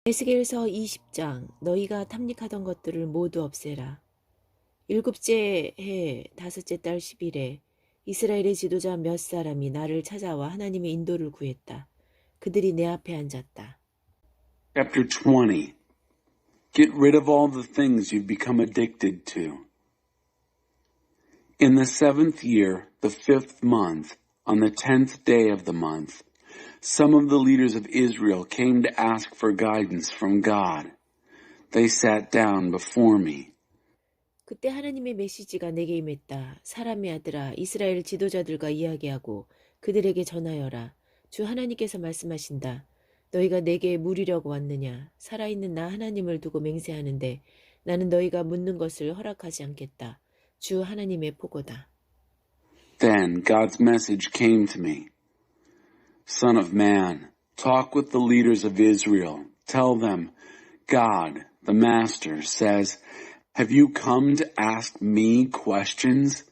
에스겔서 20장 너희가 탐닉하던 것들을 모두 없애라. 일곱째 해 다섯째 달 10일에 이스라엘의 지도자 몇 사람이 나를 찾아와 하나님의 인도를 구했다. 그들이 내 앞에 앉았다. Chapter 20. Get rid of all the things you've become addicted to. In the 7th year, the 5th month, on the 10th day of the month, some of the leaders of Israel came to ask for guidance from God. They sat down before me. 그때 하나님의 메시지가 내게 임했다. 사람의 아들아, 이스라엘 지도자들과 이야기하고 그들에게 전하여라. 주 하나님께서 말씀하신다. 너희가 내게 물으려고 왔느냐? 살아있는 나 하나님을 두고 맹세하는데 나는 너희가 묻는 것을 허락하지 않겠다. 주 하나님의 포고다. Then God's message came to me. Son of man, talk with the leaders of Israel. Tell them, God, the Master, says, have you come to ask me questions?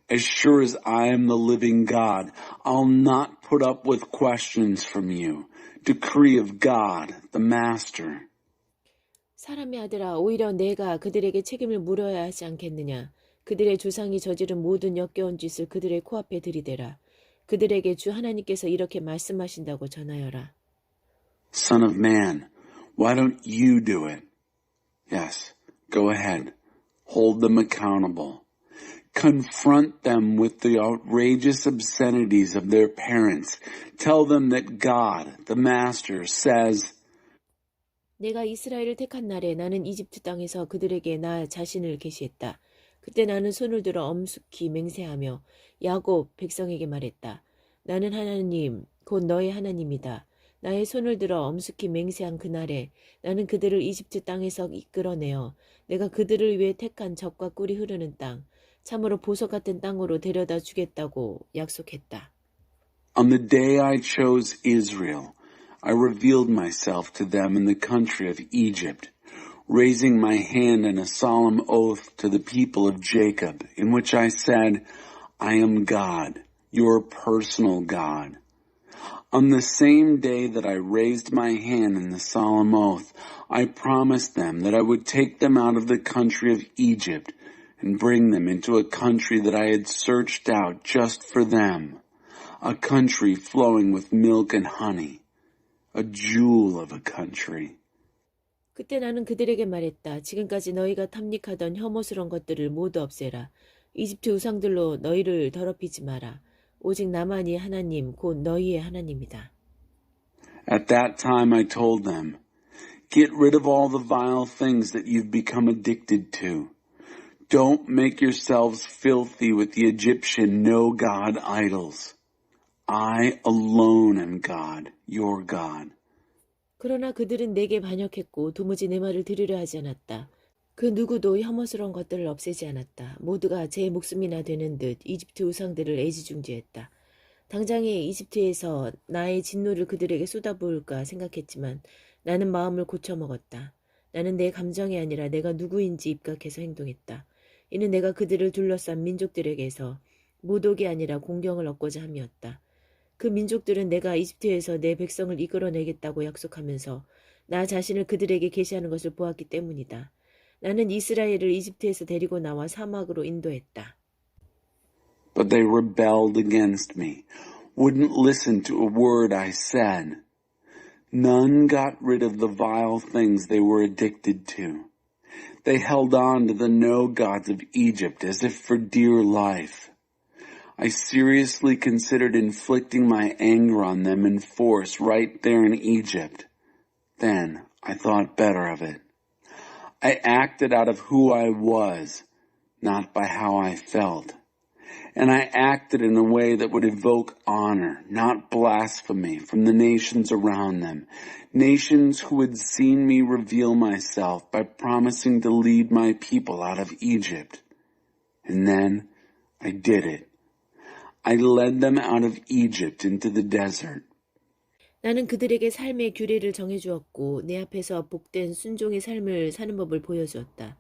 As sure as I am the living God, I'll not put up with questions from you. Decree of God, the Master. 사람의 아들아, 오히려 내가 그들에게 책임을 물어야 하지 않겠느냐. 그들의 조상이 저지른 모든 역겨운 짓을 그들의 코앞에 들이대라. 그들에게 주 하나님께서 이렇게 말씀하신다고 전하여라. Son of man, why don't you do it? Yes, go ahead. Hold them accountable. Confront them with the outrageous obscenities of their parents. Tell them that God, the Master, says, 내가 이스라엘을 택한 날에 나는 이집트 땅에서 그들에게 나 자신을 계시했다. 그때 나는 손을 들어 엄숙히 맹세하며 야곱 백성에게 말했다. 나는 하나님, 곧 너의 하나님이다. 나의 손을 들어 엄숙히 맹세한 그날에 나는 그들을 이집트 땅에서 이끌어내어 내가 그들을 위해 택한 젖과 꿀이 흐르는 땅, 참으로 보석 같은 땅으로 데려다 주겠다고 약속했다. On the day I chose Israel, I revealed myself to them in the country of Egypt, raising my hand in a solemn oath to the people of Jacob, in which I said, I am God, your personal God. On the same day that I raised my hand in the solemn oath, I promised them that I would take them out of the country of Egypt and bring them into a country that I had searched out just for them, a country flowing with milk and honey, a jewel of a country. 그때 나는 그들에게 말했다. 지금까지 너희가 탐닉하던 혐오스러운 것들을 모두 없애라. 이집트 우상들로 너희를 더럽히지 마라. 오직 나만이 하나님, 곧 너희의 하나님이다. At that time I told them, get rid of all the vile things that you've become addicted to. Don't make yourselves filthy with the Egyptian no-God idols. I alone am God, your God. 그러나 그들은 내게 반역했고 도무지 내 말을 들으려 하지 않았다. 그 누구도 혐오스러운 것들을 없애지 않았다. 모두가 제 목숨이나 되는 듯 이집트 우상들을 애지중지했다. 당장에 이집트에서 나의 진노를 그들에게 쏟아부을까 생각했지만 나는 마음을 고쳐먹었다. 나는 내 감정이 아니라 내가 누구인지 입각해서 행동했다. 이는 내가 그들을 둘러싼 민족들에게서 모독이 아니라 공경을 얻고자 함이었다. 그 민족들은 내가 이집트에서 내 백성을 이끌어내겠다고 약속하면서 나 자신을 그들에게 계시하는 것을 보았기 때문이다. 나는 이스라엘을 이집트에서 데리고 나와 사막으로 인도했다. But they rebelled against me, wouldn't listen to a word I said. None got rid of the vile things they were addicted to. They held on to the no-gods of Egypt as if for dear life. I seriously considered inflicting my anger on them in force right there in Egypt. Then I thought better of it. I acted out of who I was, not by how I felt. And I acted in a way that would evoke honor, not blasphemy, from the nations around them. Nations who had seen me reveal myself by promising to lead my people out of Egypt. And then I did it. I led them out of Egypt into the desert. 나는 그들에게 삶의 규례를 정해주었고 내 앞에서 복된 순종의 삶을 사는 법을 보여주었다.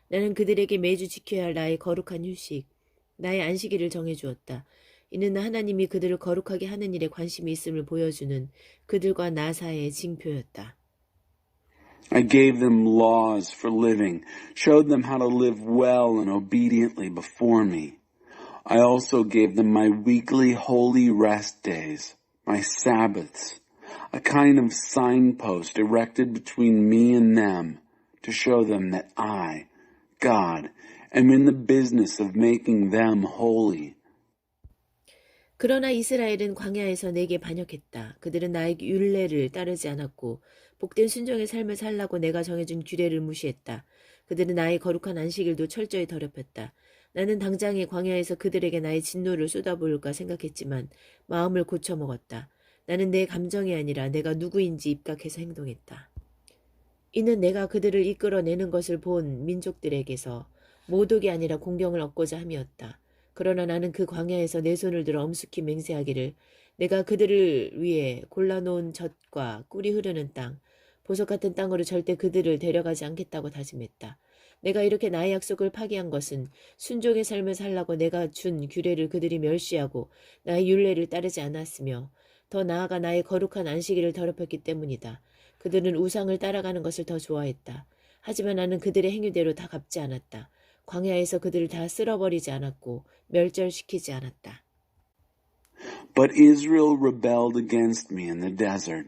나는 그들에게 매주 지켜야 할 나의 거룩한 휴식, 나의 안식일을 정해주었다. 이는 하나님이 그들을 거룩하게 하는 일에 관심이 있음을 보여주는 그들과 나 사이의 징표였다. I gave them laws for living, showed them how to live well and obediently before me. I also gave them my weekly holy rest days, my Sabbaths, a kind of signpost erected between me and them to show them that I, God, am in the business of making them holy. 그러나 이스라엘은 광야에서 내게 반역했다. 그들은 나의 율례를 따르지 않았고 복된 순종의 삶을 살라고 내가 정해준 규례를 무시했다. 그들은 나의 거룩한 안식일도 철저히 더럽혔다. 나는 당장에 광야에서 그들에게 나의 진노를 쏟아부을까 생각했지만 마음을 고쳐먹었다. 나는 내 감정이 아니라 내가 누구인지 입각해서 행동했다. 이는 내가 그들을 이끌어내는 것을 본 민족들에게서 모독이 아니라 공경을 얻고자 함이었다. 그러나 나는 그 광야에서 내 손을 들어 엄숙히 맹세하기를 내가 그들을 위해 골라놓은 젖과 꿀이 흐르는 땅, 보석 같은 땅으로 절대 그들을 데려가지 않겠다고 다짐했다. 내가 이렇게 나의 약속을 파기한 것은 순종의 삶을 살라고 내가 준 규례를 그들이 멸시하고 나의 율례를 따르지 않았으며 더 나아가 나의 거룩한 안식일을 더럽혔기 때문이다. 그들은 우상을 따라가는 것을 더 좋아했다. 하지만 나는 그들의 행위대로 다 갚지 않았다. 광야에서 그들을 다 쓸어버리지 않았고 멸절시키지 않았다. But Israel rebelled against me in the desert.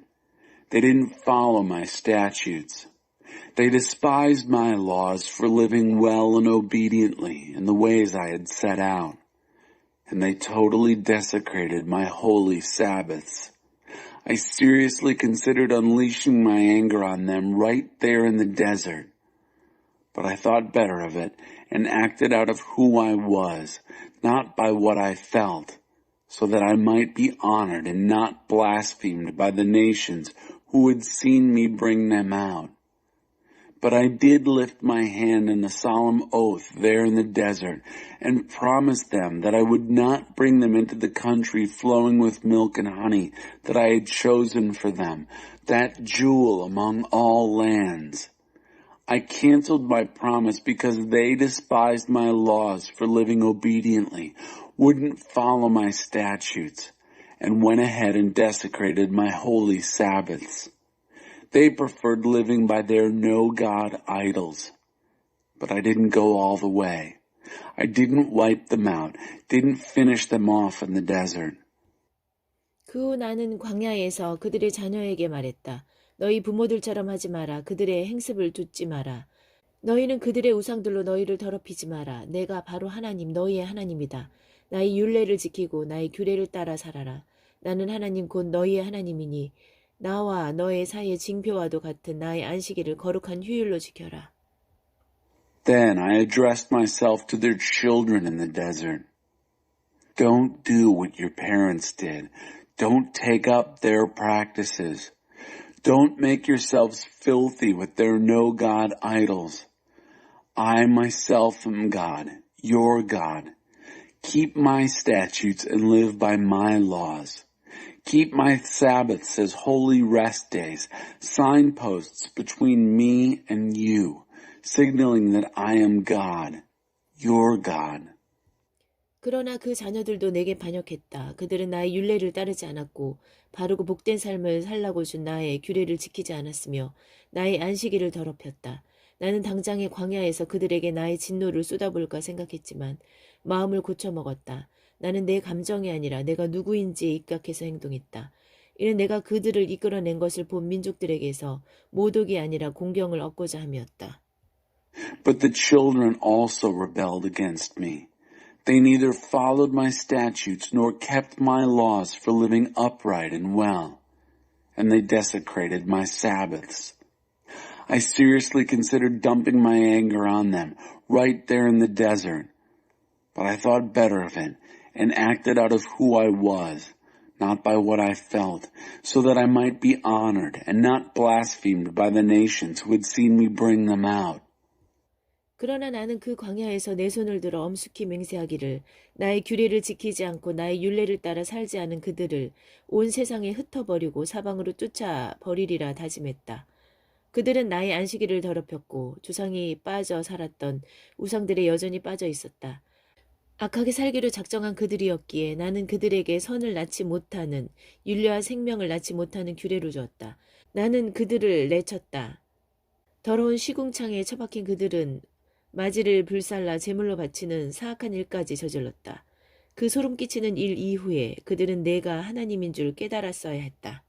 They didn't follow my statutes. They despised my laws for living well and obediently in the ways I had set out. And they totally desecrated my holy Sabbaths. I seriously considered unleashing my anger on them right there in the desert. But I thought better of it and acted out of who I was, not by what I felt, so that I might be honored and not blasphemed by the nations who had seen me bring them out. But I did lift my hand in a solemn oath there in the desert and promised them that I would not bring them into the country flowing with milk and honey that I had chosen for them, that jewel among all lands. I canceled my promise because they despised my laws for living obediently, wouldn't follow my statutes, and went ahead and desecrated my holy Sabbaths. They preferred living by their no-God idols. But I didn't go all the way. I didn't wipe them out, didn't finish them off in the desert. 그 후 나는 광야에서 그들의 자녀에게 말했다. 너희 부모들처럼 하지 마라. 그들의 행습을 좇지 마라. 너희는 그들의 우상들로 너희를 더럽히지 마라. 내가 바로 하나님, 너희의 하나님이다. 나의 율례를 지키고 나의 규례를 따라 살아라. 나는 하나님 곧 너희의 하나님이니 나와 너의 사이의 징표와도 같은 나의 안식일을 거룩한 휴일로 지켜라. Then I addressed myself to their children in the desert. Don't do what your parents did. Don't take up their practices. Don't make yourselves filthy with their no-God idols. I myself am God, your God. Keep my statutes and live by my laws. Keep my Sabbaths as holy rest days, signposts between me and you, signaling that I am God, your God. 그러나 그 자녀들도 내게 반역했다. 그들은 나의 율례를 따르지 않았고 바르고 복된 삶을 살라고 준 나의 규례를 지키지 않았으며 나의 안식일을 더럽혔다. 나는 당장에 광야에서 그들에게 나의 진노를 쏟아부을까 생각했지만 마음을 고쳐먹었다. 나는 내 감정이 아니라 내가 누구인지에 입각해서 행동했다. 이는 내가 그들을 이끌어낸 것을 본 민족들에게서 모독이 아니라 공경을 얻고자 함이었다. But the children also rebelled against me. They neither followed my statutes nor kept my laws for living upright and well, and they desecrated my Sabbaths. I seriously considered dumping my anger on them right there in the desert, but I thought better of it and acted out of who I was, not by what I felt, so that I might be honored and not blasphemed by the nations who had seen me bring them out. 그러나 나는 그 광야에서 내 손을 들어 엄숙히 맹세하기를 나의 규례를 지키지 않고 나의 율례를 따라 살지 않은 그들을 온 세상에 흩어버리고 사방으로 쫓아버리리라 다짐했다. 그들은 나의 안식일을 더럽혔고 조상이 빠져 살았던 우상들에 여전히 빠져 있었다. 악하게 살기로 작정한 그들이었기에 나는 그들에게 선을 낳지 못하는 윤례와 생명을 낳지 못하는 규례를 주었다. 나는 그들을 내쳤다. 더러운 시궁창에 처박힌 그들은 마지를 불살라 제물로 바치는 사악한 일까지 저질렀다. 그 소름 끼치는 일 이후에 그들은 내가 하나님인 줄 깨달았어야 했다.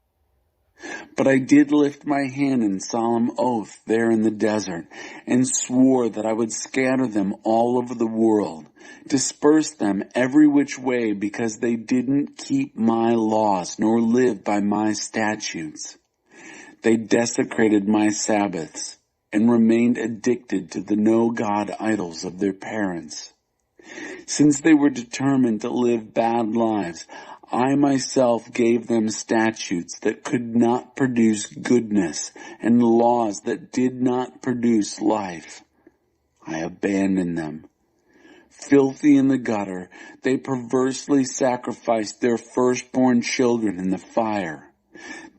But I did lift my hand in solemn oath there in the desert, and swore that I would scatter them all over the world, disperse them every which way, because they didn't keep my laws, nor live by my statutes. They desecrated my Sabbaths, and remained addicted to the no-God idols of their parents. Since they were determined to live bad lives, I myself gave them statutes that could not produce goodness and laws that did not produce life. I abandoned them. Filthy in the gutter, they perversely sacrificed their firstborn children in the fire.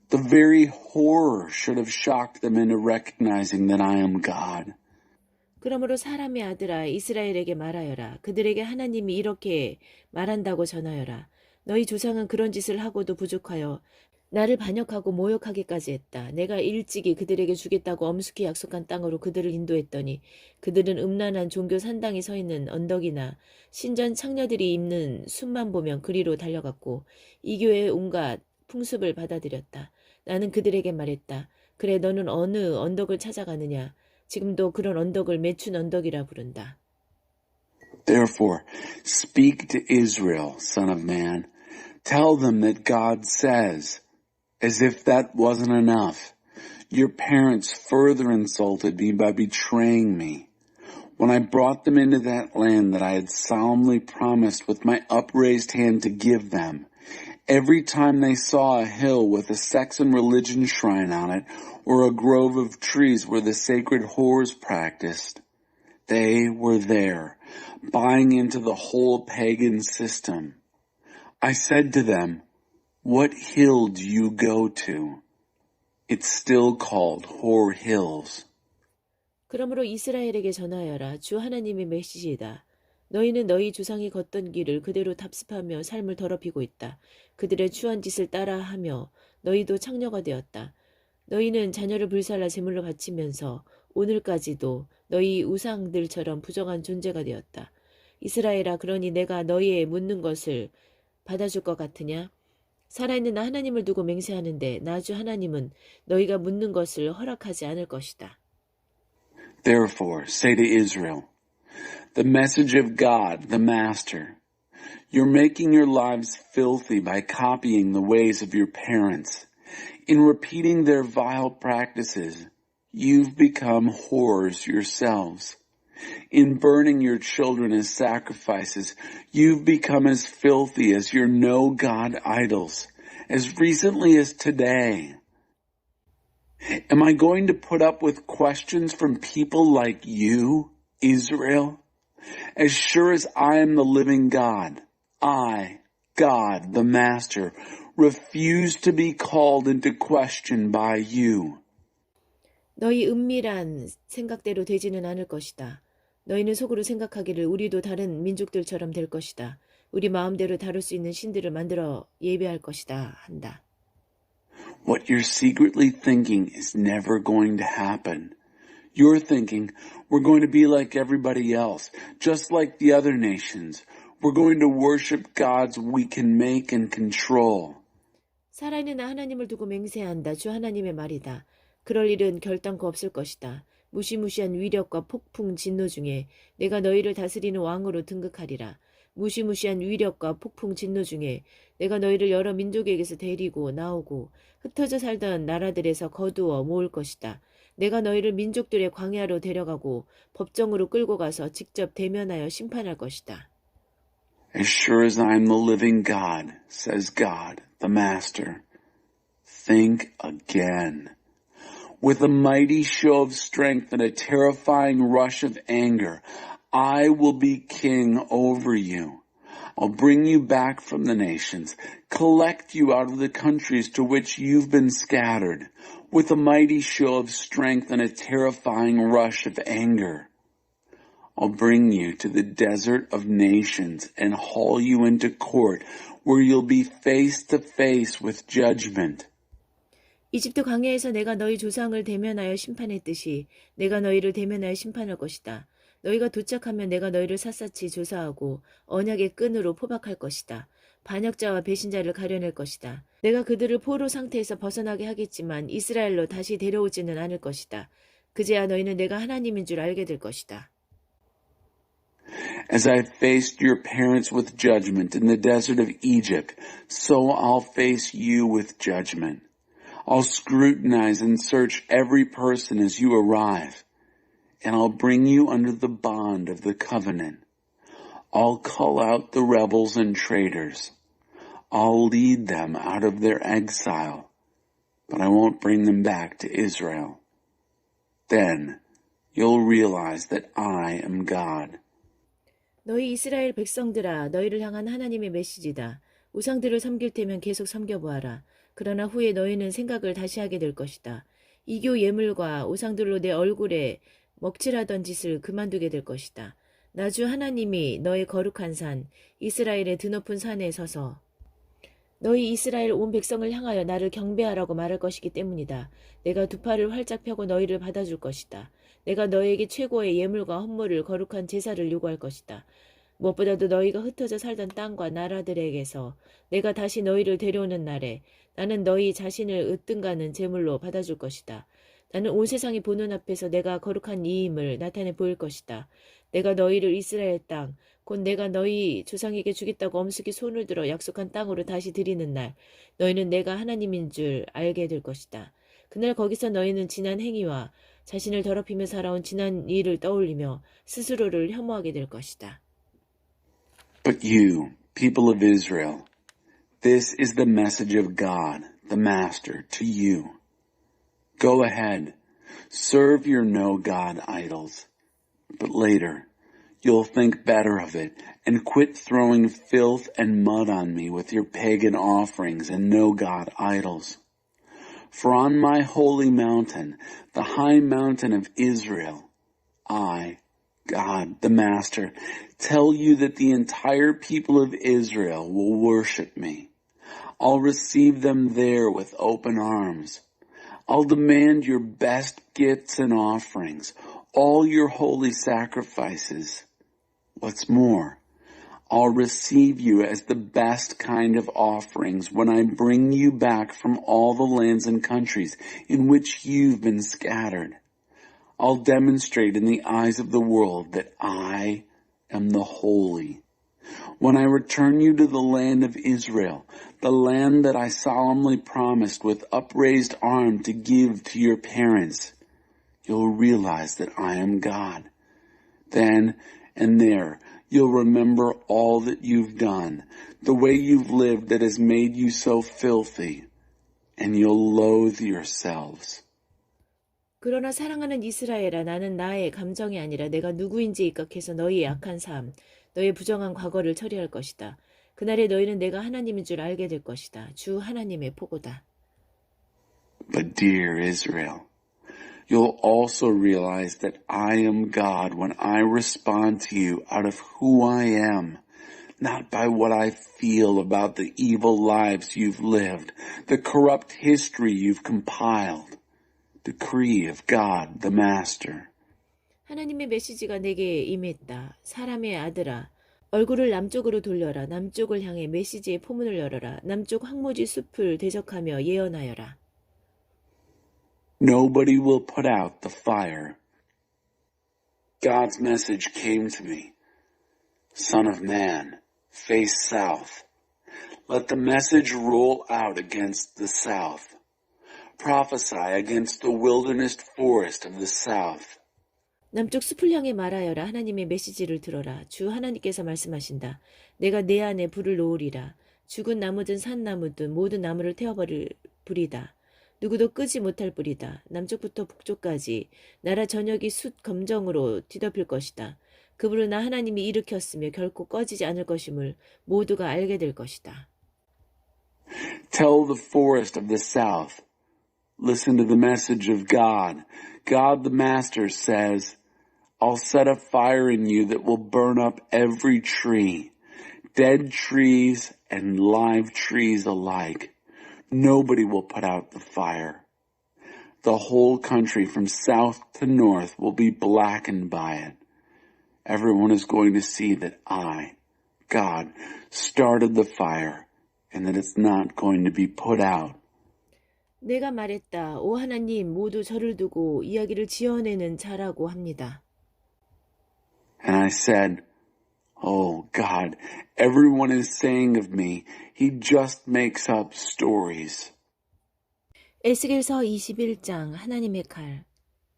The very horror should have shocked them into recognizing that I am God. 그러므로 사람의 아들아 이스라엘에게 말하여라. 그들에게 하나님이 이렇게 말한다고 전하여라. 너희 조상은 그런 짓을 하고도 부족하여 나를 반역하고 모욕하기까지 했다. 내가 일찍이 그들에게 주겠다고 엄숙히 약속한 땅으로 그들을 인도했더니 그들은 음란한 종교 산당이 서 있는 언덕이나 신전 창녀들이 입는 숲만 보면 그리로 달려갔고 이 교회의 온갖 풍습을 받아들였다. 나는 그들에게 말했다. 그래 너는 어느 언덕을 찾아가느냐. 지금도 그런 언덕을 매춘 언덕이라 부른다. Therefore, speak to Israel, son of man. Tell them that God says, as if that wasn't enough, your parents further insulted me by betraying me. When I brought them into that land that I had solemnly promised with my upraised hand to give them, every time they saw a hill with a sex and religion shrine on it, or a grove of trees where the sacred whores practiced, they were there, buying into the whole pagan system. I said to them, what hill do you go to? It's still called Whore Hills. 그러므로 이스라엘에게 전하여라. 주 하나님의 메시지이다. 너희는 너희 조상이 걷던 길을 그대로 답습하며 삶을 더럽히고 있다. 그들의 추한 짓을 따라하며 너희도 창녀가 되었다. 너희는 자녀를 불살라 제물로 바치면서 오늘까지도 너희 우상들처럼 부정한 존재가 되었다. 이스라엘아 그러니 내가 너희의 묻는 것을 받아줄 것 같으냐? 살아있는 나 하나님을 두고 맹세하는데 나 주 하나님은 너희가 묻는 것을 허락하지 않을 것이다. Therefore, say to Israel, the message of God, the Master, you're making your lives filthy by copying the ways of your parents. In repeating their vile practices, you've become whores yourselves. In burning your children as sacrifices, you've become as filthy as your no-God idols, as recently as today. Am I going to put up with questions from people like you, Israel? As sure as I am the living God, I, God, the Master, refuse to be called into question by you. 너희 은밀한 생각대로 되지는 않을 것이다. 너희는 속으로 생각하기를 우리도 다른 민족들처럼 될 것이다. 우리 마음대로 다룰 수 있는 신들을 만들어 예배할 것이다. 한다. What you're secretly thinking is never going to happen. You're thinking, we're going to be like everybody else, just like the other nations. We're going to worship gods we can make and control. 살아있는 나 하나님을 두고 맹세한다. 주 하나님의 말이다. 그럴 일은 결단코 없을 것이다. 무시무시한 위력과 폭풍 진노 중에 내가 너희를 다스리는 왕으로 등극하리라. 무시무시한 위력과 폭풍 진노 중에 내가 너희를 여러 민족에게서 데리고 나오고 흩어져 살던 나라들에서 거두어 모을 것이다. 내가 너희를 민족들의 광야로 데려가고 법정으로 끌고 가서 직접 대면하여 심판할 것이다. As sure as I am the living God, says God, the Master, think again. With a mighty show of strength and a terrifying rush of anger, I will be king over you. I'll bring you back from the nations, collect you out of the countries to which you've been scattered, with a mighty show of strength and a terrifying rush of anger. I'll bring you to the desert of nations and haul you into court where you'll be face to face with judgment. 이집트 광야에서 내가 너희 조상을 대면하여 심판했듯이 내가 너희를 대면하여 심판할 것이다. 너희가 도착하면 내가 너희를 샅샅이 조사하고 언약의 끈으로 포박할 것이다. 반역자와 배신자를 가려낼 것이다. 내가 그들을 포로 상태에서 벗어나게 하겠지만 이스라엘로 다시 데려오지는 않을 것이다. 그제야 너희는 내가 하나님인 줄 알게 될 것이다. As I faced your parents with judgment in the desert of Egypt, so I'll face you with judgment. I'll scrutinize and search every person as you arrive, and I'll bring you under the bond of the covenant. I'll cull out the rebels and traitors. I'll lead them out of their exile, but I won't bring them back to Israel. Then you'll realize that I am God. 너희 이스라엘 백성들아, 너희를 향한 하나님의 메시지다. 우상들을 섬길 테면 계속 섬겨보아라. 그러나 후에 너희는 생각을 다시 하게 될 것이다. 이교 예물과 우상들로 내 얼굴에 먹칠하던 짓을 그만두게 될 것이다. 나 주 하나님이 너의 거룩한 산, 이스라엘의 드높은 산에 서서 너희 이스라엘 온 백성을 향하여 나를 경배하라고 말할 것이기 때문이다. 내가 두 팔을 활짝 펴고 너희를 받아줄 것이다. 내가 너에게 최고의 예물과 헌물을 거룩한 제사를 요구할 것이다. 무엇보다도 너희가 흩어져 살던 땅과 나라들에게서 내가 다시 너희를 데려오는 날에 나는 너희 자신을 으뜸가는 제물로 받아줄 것이다. 나는 온 세상이 보는 앞에서 내가 거룩한 이임을 나타내 보일 것이다. 내가 너희를 이스라엘 땅, 곧 내가 너희 조상에게 주겠다고 엄숙히 손을 들어 약속한 땅으로 다시 드리는 날, 너희는 내가 하나님인 줄 알게 될 것이다. 그날 거기서 너희는 지난 행위와 자신을 더럽히며 살아온 지난 일을 떠올리며 스스로를 혐오하게 될 것이다. But you, people of Israel, this is the message of God, the Master, to you. Go ahead, serve your no-God idols, but later you'll think better of it and quit throwing filth and mud on me with your pagan offerings and no-God idols. For on my holy mountain, the high mountain of Israel, I, God, the Master, tell you that the entire people of Israel will worship me. I'll receive them there with open arms. I'll demand your best gifts and offerings, all your holy sacrifices. What's more, I'll receive you as the best kind of offerings when I bring you back from all the lands and countries in which you've been scattered. I'll demonstrate in the eyes of the world that I am the holy. When I return you to the land of Israel, the land that I solemnly promised with upraised arm to give to your parents, you'll realize that I am God. Then and there, you'll remember all that you've done, the way you've lived that has made you so filthy, and you'll loathe yourselves. 그러나 사랑하는 이스라엘아, 나는 나의 감정이 아니라 내가 누구인지 입각해서 너희의 악한 삶, 너의 부정한 과거를 처리할 것이다. 그날에 너희는 내가 하나님인 줄 알게 될 것이다. 주 하나님의 포고다. But dear Israel, you'll also realize that I am God when I respond to you out of who I am, not by what I feel about the evil lives you've lived, the corrupt history you've compiled. Decree of God, the Master. 하나님의 메시지가 내게 임했다. 사람의 아들아, 얼굴을 남쪽으로 돌려라. 남쪽을 향해 메시지의 포문을 열어라. 남쪽 황무지 숲을 대적하며 예언하여라. Nobody will put out the fire. God's message came to me. Son of man, face south. Let the message roll out against the south. Prophesy against the wilderness forest of the south. 남쪽 숲을 향해 말하여라. 하나님의 메시지를 들어라. 주 하나님께서 말씀하신다. 내가 내 안에 불을 놓으리라. 죽은 나무든 산나무든 모든 나무를 태워버릴 불이다. 누구도 끄지 못할 불이다. 남쪽부터 북쪽까지 나라 전역이 숫 검정으로 뒤덮일 것이다. 그 불을 나 하나님이 일으켰으며 결코 꺼지지 않을 것임을 모두가 알게 될 것이다. Tell the forest of the south. Listen to the message of God. God the Master says, I'll set a fire in you that will burn up every tree, dead trees and live trees alike. Nobody will put out the fire. The whole country from south to north will be blackened by it. Everyone is going to see that I, God, started the fire and that it's not going to be put out. 내가 말했다. 오 하나님, 모두 저를 두고 이야기를 지어내는 자라고 합니다. And I said, Oh God, everyone is saying of me, he just makes up stories. 에스겔서 21장 하나님의 칼.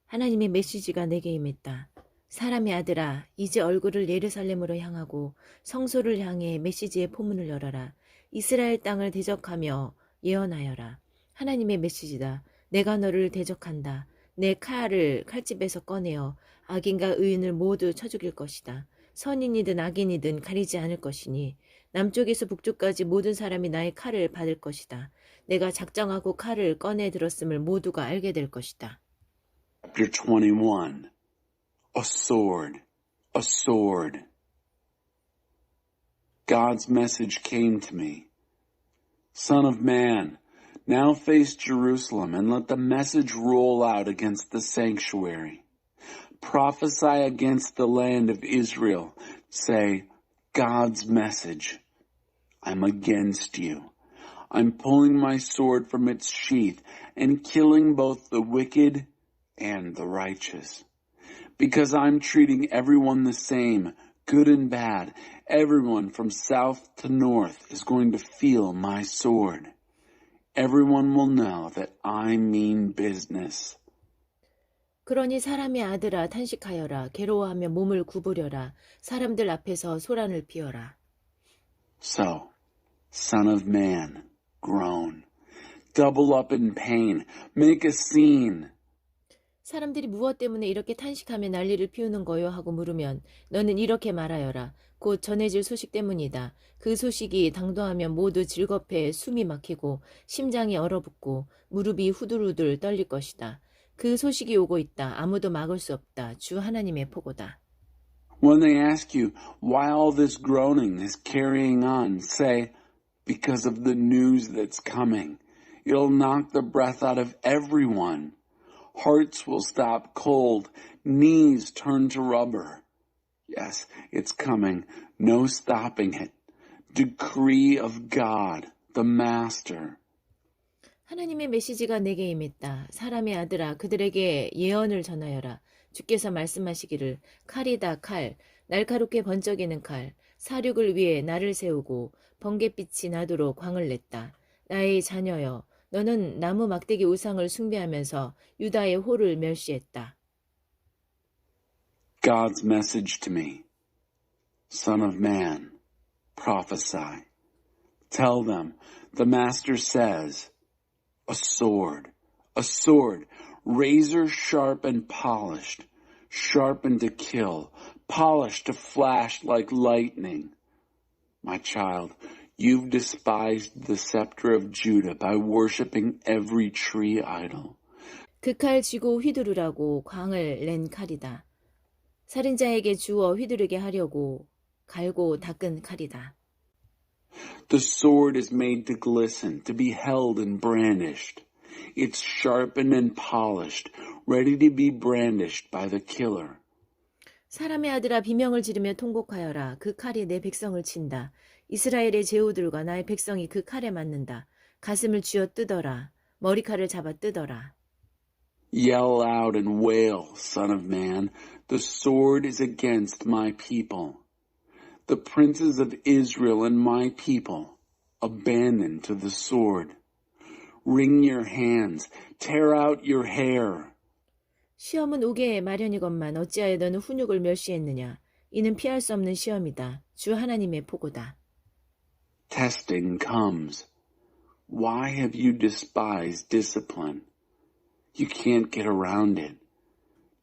하나님의 메시지가 내게 임했다. 사람의 아들아, 이제 얼굴을 예루살렘으로 향하고 성소를 향해 메시지의 포문을 열어라. 이스라엘 땅을 대적하며 예언하여라. 하나님의 메시지다. 내가 너를 대적한다. 내 칼을 칼집에서 꺼내어 악인과 의인을 모두 쳐 죽일 것이다. 선인이든 악인이든 가리지 않을 것이니 남쪽에서 북쪽까지 모든 사람이 나의 칼을 받을 것이다. 내가 작정하고 칼을 꺼내 들었음을 모두가 알게 될 것이다. Chapter 21. A sword. A sword. God's message came to me. Son of man, now face Jerusalem and let the message roll out against the sanctuary. Prophesy against the land of Israel. Say, God's message. I'm against you. I'm pulling my sword from its sheath and killing both the wicked and the righteous. Because I'm treating everyone the same, good and bad, everyone from south to north is going to feel my sword. Everyone will know that I mean business. 그러니 사람의 아들아 탄식하여라. 괴로워하며 몸을 구부려라. 사람들 앞에서 소란을 피워라. So, son of man, groan. Double up in pain. Make a scene. 사람들이 무엇 때문에 이렇게 탄식하며 난리를 피우는 거요? 하고 물으면 너는 이렇게 말하여라. 곧 전해질 소식 때문이다. 그 소식이 당도하면 모두 즐겁해 숨이 막히고 심장이 얼어붙고 무릎이 후들후들 떨릴 것이다. 그 소식이 오고 있다. 아무도 막을 수 없다. 주 하나님의 포고다. When they ask you why all this groaning is carrying on, say, because of the news that's coming. It'll knock the breath out of everyone. Hearts will stop cold. Knees turn to rubber. Yes, it's coming. No stopping it. Decree of God, the Master. 하나님의 메시지가 내게 임했다. 사람의 아들아 그들에게 예언을 전하여라. 주께서 말씀하시기를 칼이다 칼. 날카롭게 번쩍이는 칼. 사륙을 위해 나를 세우고 번갯빛이 나도록 광을 냈다. 나의 자녀여. 너는 나무 막대기 우상을 숭배하면서 유다의 호를 멸시했다. God's message to me. Son of man, prophesy. Tell them, the Master says, a sword, razor sharp and polished, sharpened to kill, polished to flash like lightning. My child, you've despised the scepter of Judah by worshiping every tree idol. 그 칼 쥐고 휘두르라고 광을 낸 칼이다. 살인자에게 주어 휘두르게 하려고 갈고 닦은 칼이다. The sword is made to glisten, to be held and brandished. It's sharpened and polished, ready to be brandished by the killer. 사람의 아들아 비명을 지르며 통곡하여라. 그 칼이 내 백성을 친다. 이스라엘의 제후들과 나의 백성이 그 칼에 맞는다. 가슴을 쥐어 뜯어라. 머리칼을 잡아 뜯어라. Yell out and wail, son of man. The sword is against my people. The princes of Israel and my people, abandoned to the sword. Wring your hands, tear out your hair. 시험은 오게 마련이건만 어찌하여 너는 훈육을 멸시했느냐. 이는 피할 수 없는 시험이다. 주 하나님의 포고다. Testing comes. Why have you despised discipline? You can't get around it.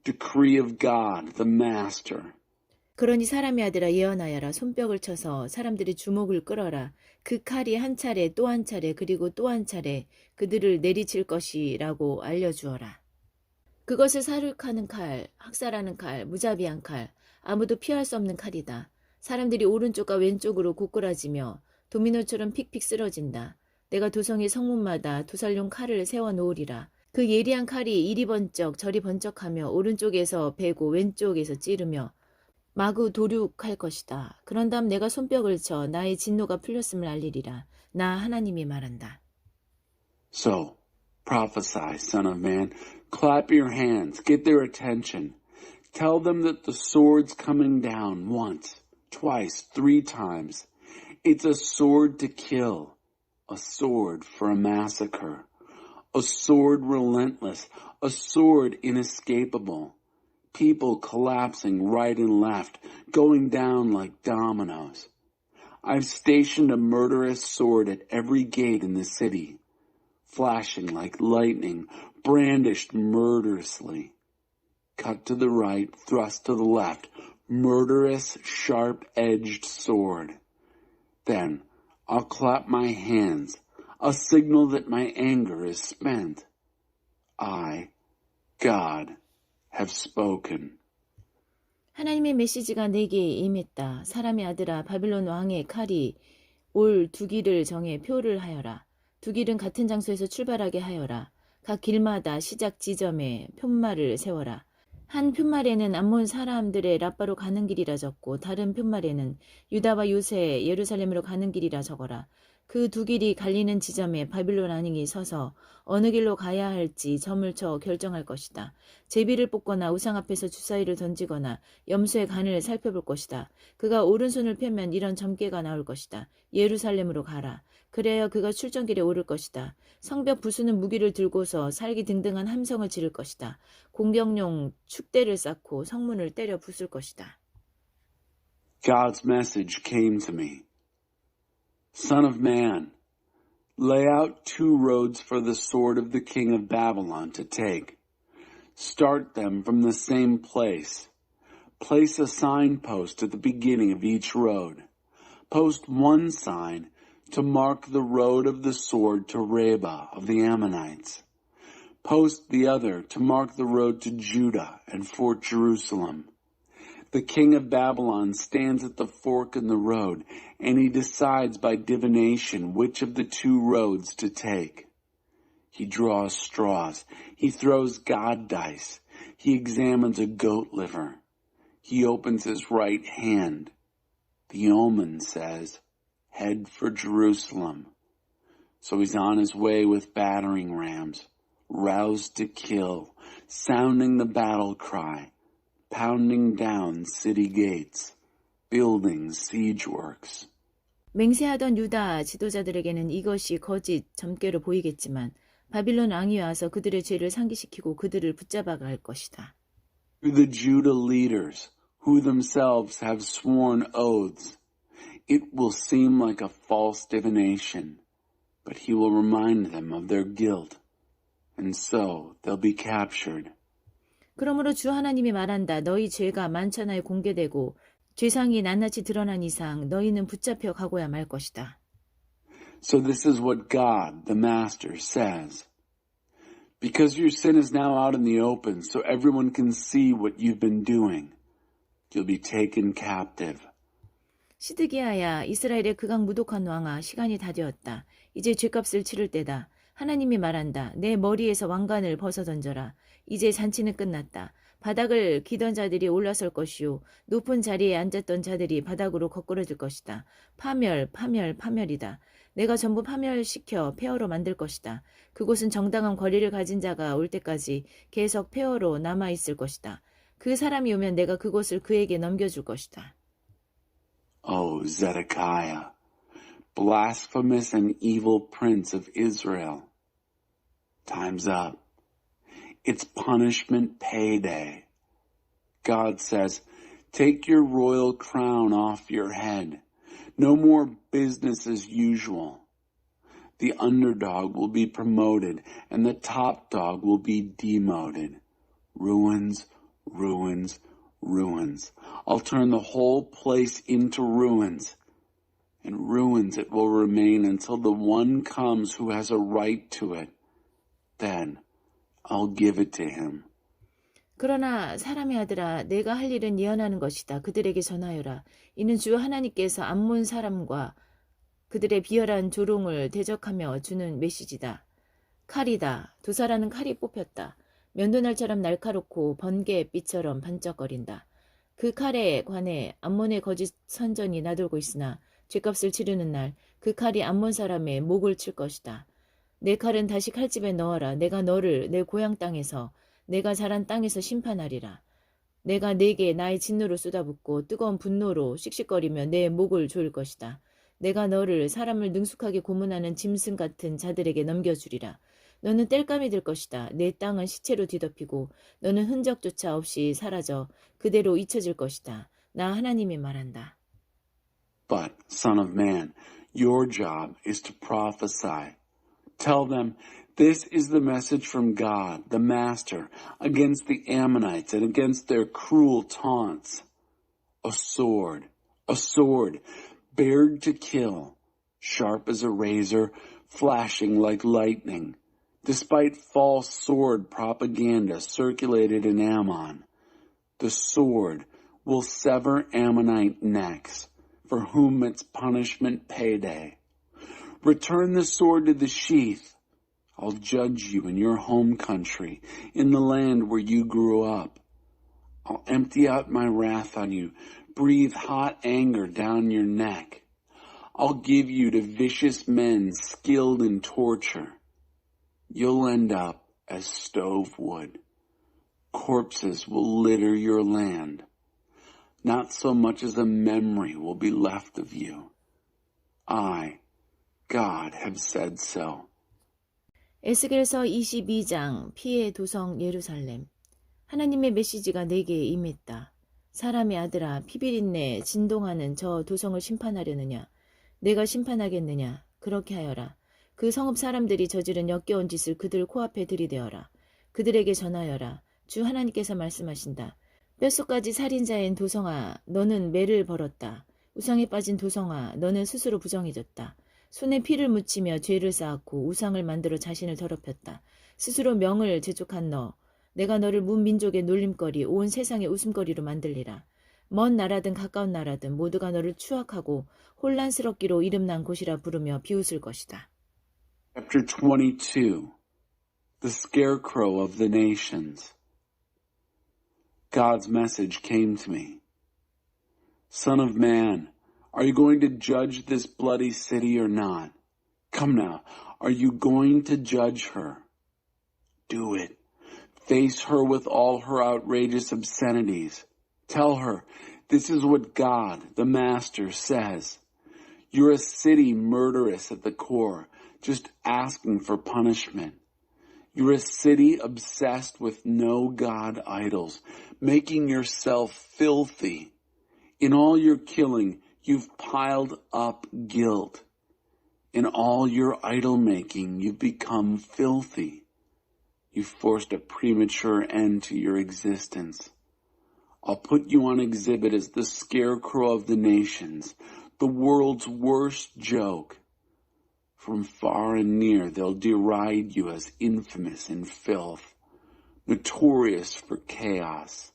Decree of God, the Master. 그러니 사람의 아들아 예언하여라. 손뼉을 쳐서 사람들이 주목을 끌어라. 그 칼이 한 차례 또 한 차례 그리고 또 한 차례 그들을 내리칠 것이라고 알려주어라. 그것을 사륙하는 칼, 학살하는 칼, 무자비한 칼, 아무도 피할 수 없는 칼이다. 사람들이 오른쪽과 왼쪽으로 고꾸라지며 도미노처럼 픽픽 쓰러진다. 내가 도성의 성문마다 도살용 칼을 세워놓으리라. 그 예리한 칼이 이리 번쩍 저리 번쩍하며 오른쪽에서 베고 왼쪽에서 찌르며 마구 도륙할 것이다. 그런 다음 내가 손뼉을 쳐 나의 진노가 풀렸음을 알리리라. 나 하나님이 말한다. So, prophesy, son of man. Clap your hands. Get their attention. Tell them that the sword's coming down once, twice, 3 times. It's a sword to kill, a sword for a massacre, a sword relentless, a sword inescapable. People collapsing right and left, going down like dominoes. I've stationed a murderous sword at every gate in the city, flashing like lightning, brandished murderously. Cut to the right, thrust to the left, murderous, sharp-edged sword. Then I'll clap my hands, a signal that my anger is spent. I, God, have spoken. 하나님의 메시지가 내게 임했다. 사람의 아들아, 바빌론 왕의 칼이 올 두 길을 정해 표를 하여라. 두 길은 같은 장소에서 출발하게 하여라. 각 길마다 시작 지점에 편말을 세워라. 한 편말에는 암몬 사람들의 라빠로 가는 길이라 적고 다른 편말에는 유다와 요새 예루살렘으로 가는 길이라 적어라. 그 두 길이 갈리는 지점에 바빌론 왕이 서서 어느 길로 가야 할지 점을 쳐 결정할 것이다. 제비를 뽑거나 우상 앞에서 주사위를 던지거나 염소의 간을 살펴볼 것이다. 그가 오른손을 펴면 이런 점괘가 나올 것이다. 예루살렘으로 가라. 그래야 그가 출정길에 오를 것이다. 성벽 부수는 무기를 들고서 살기등등한 함성을 지를 것이다. 공병용 축대를 쌓고 성문을 때려 부술 것이다. God's message came to me. Son of man, lay out 2 roads for the sword of the king of Babylon to take. Start them from the same place. Place a signpost at the beginning of each road. Post one sign to mark the road of the sword to Reba of the Ammonites. Post the other to mark the road to Judah and Fort Jerusalem. The king of Babylon stands at the fork in the road, and he decides by divination which of the 2 roads to take. He draws straws. He throws god dice. He examines a goat liver. He opens his right hand. The omen says, head for Jerusalem. So he's on his way with battering rams, roused to kill, sounding the battle cry, pounding down city gates, building siege works. 맹세하던 유다 지도자들에게는 이것이 거짓 점괘로 보이겠지만 바빌론 왕이 와서 그들의 죄를 상기시키고 그들을 붙잡아 갈 것이다. To the Judah leaders who themselves have sworn oaths, it will seem like a false divination, but he will remind them of their guilt, and so they'll be captured. 그러므로 주 하나님이 말한다. 너희 죄가 만천하에 공개되고 죄상이 낱낱이 드러난 이상 너희는 붙잡혀 가고야 말 것이다. So this is what God, the Master, says. Because your sin is now out in the open, so everyone can see what you've been doing, you'll be taken captive. 시드기야야, 이스라엘의 극악 무독한 왕아, 시간이 다 되었다. 이제 죄값을 치를 때다. 하나님이 말한다. 내 머리에서 왕관을 벗어던져라. 이제 잔치는 끝났다. 바닥을 기던 자들이 올라설 것이요. 높은 자리에 앉았던 자들이 바닥으로 거꾸러질 것이다. 파멸, 파멸, 파멸이다. 내가 전부 파멸시켜 폐허로 만들 것이다. 그곳은 정당한 권리를 가진 자가 올 때까지 계속 폐허로 남아있을 것이다. 그 사람이 오면 내가 그곳을 그에게 넘겨줄 것이다. O Zedekiah, blasphemous and evil prince of Israel. Time's up. It's punishment payday. God says, take your royal crown off your head. No more business as usual. The underdog will be promoted and the top dog will be demoted. Ruins, ruins, ruins. I'll turn the whole place into ruins. In ruins it will remain until the one comes who has a right to it. Then I'll give it to him. 그러나 사람의 아들아, 내가 할 일은 예언하는 것이다. 그들에게 전하여라. 이는 주 하나님께서 암몬 사람과 그들의 비열한 조롱을 대적하며 주는 메시지다. 칼이다. 도사라는 칼이 뽑혔다. 면도날처럼 날카롭고 번개빛처럼 반짝거린다. 그 칼에 관해 암몬의 거짓 선전이 나돌고 있으나 죗값을 치르는 날 그 칼이 암몬 사람의 목을 칠 것이다. 내 칼은 다시 칼집에 넣어라. 내가 너를 내 고향 땅에서 내가 자란 땅에서 심판하리라. 내가 네게 나의 진노로 쏟아붓고 뜨거운 분노로 씩씩거리며 내 목을 조일 것이다. 내가 너를 사람을 능숙하게 고문하는 짐승 같은 자들에게 넘겨주리라. 너는 땔감이 될 것이다. 내 땅은 시체로 뒤덮이고 너는 흔적조차 없이 사라져 그대로 잊혀질 것이다. 나 하나님이 말한다. But, Son of Man, your job is to prophesy. Tell them, this is the message from God, the Master, against the Ammonites and against their cruel taunts. A sword, bared to kill, sharp as a razor, flashing like lightning. Despite false sword propaganda circulated in Ammon, the sword will sever Ammonite necks, for whom it's punishment payday. Return the sword to the sheath. I'll judge you in your home country, in the land where you grew up. I'll empty out my wrath on you, breathe hot anger down your neck. I'll give you to vicious men skilled in torture. You'll end up as stove wood. Corpses will litter your land. Not so much as a memory will be left of you. I, God, have said so. 에스겔서 22장 피의 도성 예루살렘. 하나님의 메시지가 내게 임했다. 사람의 아들아, 피비린내 진동하는 저 도성을 심판하려느냐? 내가 심판하겠느냐? 그렇게 하여라. 그 성읍 사람들이 저지른 역겨운 짓을 그들 코앞에 들이대어라. 그들에게 전하여라. 주 하나님께서 말씀하신다. 뼛속까지 살인자인 도성아, 너는 매를 벌었다. 우상에 빠진 도성아, 너는 스스로 부정해졌다. 손에 피를 묻히며 죄를 쌓았고 우상을 만들어 자신을 더럽혔다. 스스로 명을 제촉한 너, 내가 너를 문민족의 놀림거리, 온 세상의 웃음거리로 만들리라. 먼 나라든 가까운 나라든 모두가 너를 추악하고 혼란스럽기로 이름난 곳이라 부르며 비웃을 것이다. Chapter 22. The Scarecrow of the Nations. God's message came to me. Son of man, are you going to judge this bloody city or not? Come now, are you going to judge her? Do it. Face her with all her outrageous obscenities. Tell her, this is what God, the Master, says. You're a city murderous at the core, just asking for punishment. You're a city obsessed with no God idols, making yourself filthy. In all your killing, you've piled up guilt. In all your idol making, you've become filthy. You've forced a premature end to your existence. I'll put you on exhibit as the scarecrow of the nations, the world's worst joke. From far and near, they'll deride you as infamous in filth, notorious for chaos.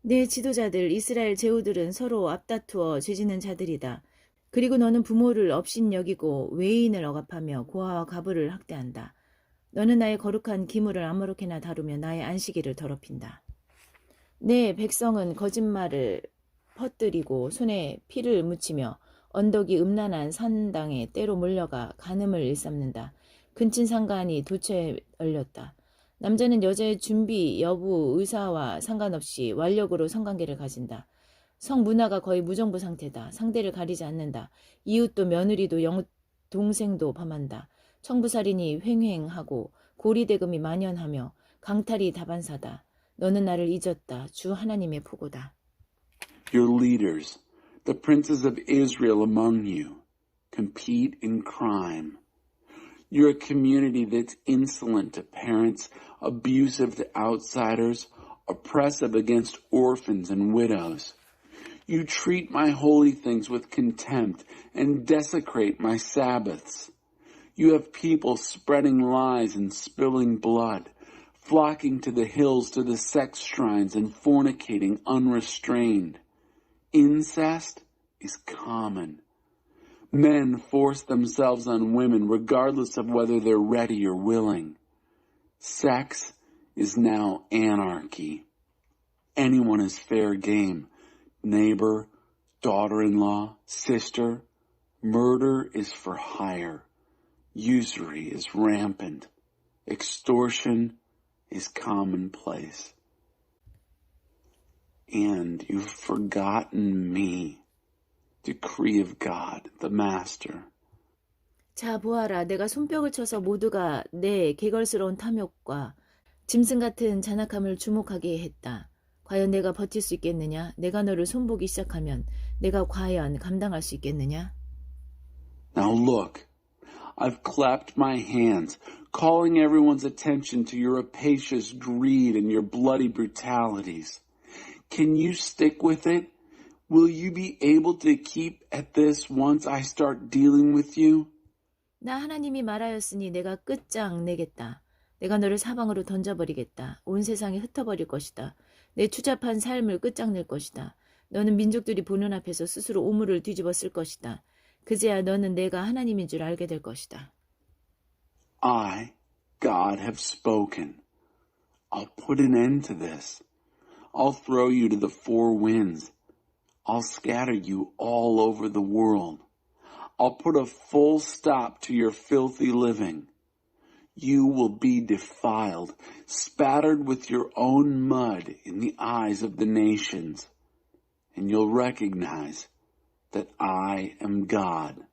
내 지도자들 이스라엘 제후들은 서로 앞다투어 죄짓는 자들이다. 그리고 너는 부모를 업신여기고 외인을 억압하며 고아와 가부를 학대한다. 너는 나의 거룩한 기물을 아무렇게나 다루며 나의 안식일을 더럽힌다. 내 백성은 거짓말을 퍼뜨리고 손에 피를 묻히며 언덕이 음란한 산당에 때로 몰려가 간음을 일삼는다. 근친상간이 도처에 얼렸다. 남자는 여자의 준비, 여부, 의사와 상관없이 완력으로 성관계를 가진다. 성문화가 거의 무정부 상태다. 상대를 가리지 않는다. 이웃도 며느리도 동생도 범한다. 청부살인이 횡행하고 고리대금이 만연하며 강탈이 다반사다. 너는 나를 잊었다. 주 하나님의 포고다. Your leaders, the princes of Israel among you, compete in crime. You're a community that's insolent to parents, abusive to outsiders, oppressive against orphans and widows. You treat my holy things with contempt and desecrate my Sabbaths. You have people spreading lies and spilling blood, flocking to the hills, to the sex shrines, and fornicating unrestrained. Incest is common. Men force themselves on women regardless of whether they're ready or willing. Sex is now anarchy. Anyone is fair game. Neighbor, daughter-in-law, sister. Murder is for hire. Usury is rampant. Extortion is commonplace. And you've forgotten me, decree of God, the Master. 자, 보아라. 내가 손뼉을 쳐서 모두가 내 개걸스러운 탐욕과 짐승 같은 잔악함을 주목하게 했다. 과연 내가 버틸 수 있겠느냐? 내가 너를 손보기 시작하면 내가 과연 감당할 수 있겠느냐? Now look, I've clapped my hands, calling everyone's attention to your rapacious greed and your bloody brutalities. Can you stick with it? Will you be able to keep at this once I start dealing with you? 나 하나님이 말하였으니 내가 끝장내겠다. 내가 너를 사방으로 던져버리겠다. 온 세상에 흩어버릴 것이다. 내 추잡한 삶을 끝장낼 것이다. 너는 민족들이 보는 앞에서 스스로 오물을 뒤집어 쓸 것이다. 그제야 너는 내가 하나님인 줄 알게 될 것이다. I, God, have spoken. I'll put an end to this. I'll throw you to the four winds. I'll scatter you all over the world. I'll put a full stop to your filthy living. You will be defiled, spattered with your own mud in the eyes of the nations, and you'll recognize that I am God.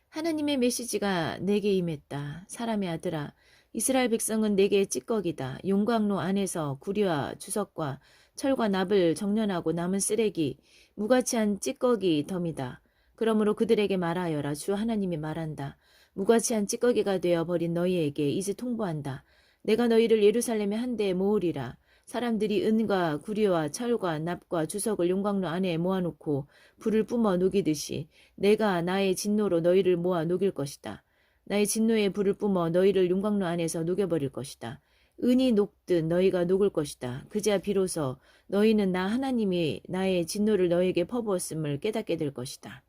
하나님의 메시지가 내게 임했다. 사람의 아들아, 이스라엘 백성은 내게 찌꺼기다. 용광로 안에서 구리와 주석과 철과 납을 정련하고 남은 쓰레기, 무가치한 찌꺼기 덤이다. 그러므로 그들에게 말하여라. 주 하나님이 말한다. 무가치한 찌꺼기가 되어 버린 너희에게 이제 통보한다. 내가 너희를 예루살렘에 한데에 모으리라. 사람들이 은과 구리와 철과 납과 주석을 용광로 안에 모아놓고 불을 뿜어 녹이듯이 내가 나의 진노로 너희를 모아 녹일 것이다. 나의 진노의 불을 뿜어 너희를 용광로 안에서 녹여버릴 것이다. 은이 녹듯 너희가 녹을 것이다. 그제야 비로소 너희는 나 하나님이 나의 진노를 너희에게 퍼부었음을 깨닫게 될 것이다.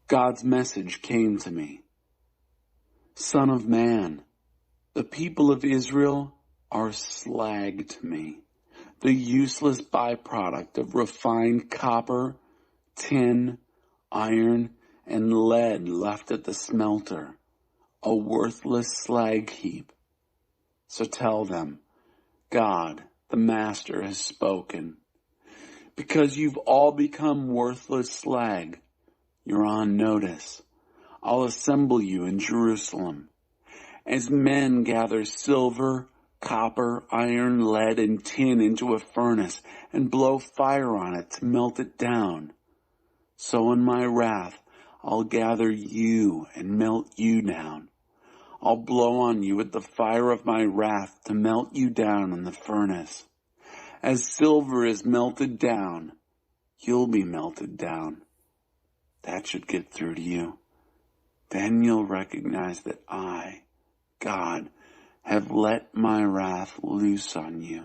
God's message came to me. Son of man, the people of Israel are slag to me, the useless byproduct of refined copper, tin, iron, and lead left at the smelter, a worthless slag heap. So tell them, God, the Master, has spoken. Because you've all become worthless slag, you're on notice. I'll assemble you in Jerusalem. As men gather silver, copper, iron, lead, and tin into a furnace and blow fire on it to melt it down, so in my wrath I'll gather you and melt you down. I'll blow on you with the fire of my wrath to melt you down in the furnace. As silver is melted down, you'll be melted down. That should get through to you. Then you'll recognize that I, God, have let my wrath loose on you.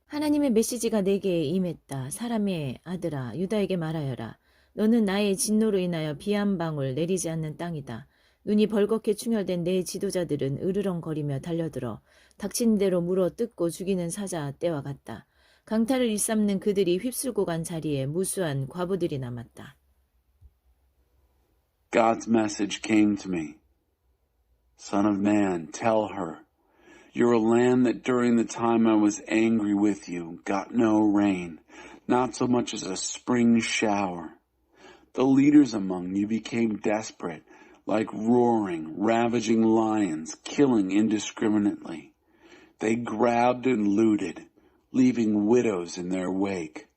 하나님의 메시지가 내게 임했다. 사람의 아들아, 유다에게 말하여라. 너는 나의 진노로 인하여 비 한 방울 내리지 않는 땅이다. 눈이 벌겋게 충혈된 내 지도자들은 으르렁거리며 달려들어 닥친 대로 물어 뜯고 죽이는 사자 때와 같다. 강탈을 일삼는 그들이 휩쓸고 간 자리에 무수한 과부들이 남았다. God's message came to me. Son of man, tell her, you're a land that during the time I was angry with you got no rain, not so much as a spring shower. The leaders among you became desperate, like roaring, ravaging lions, killing indiscriminately. They grabbed and looted, leaving widows in their wake.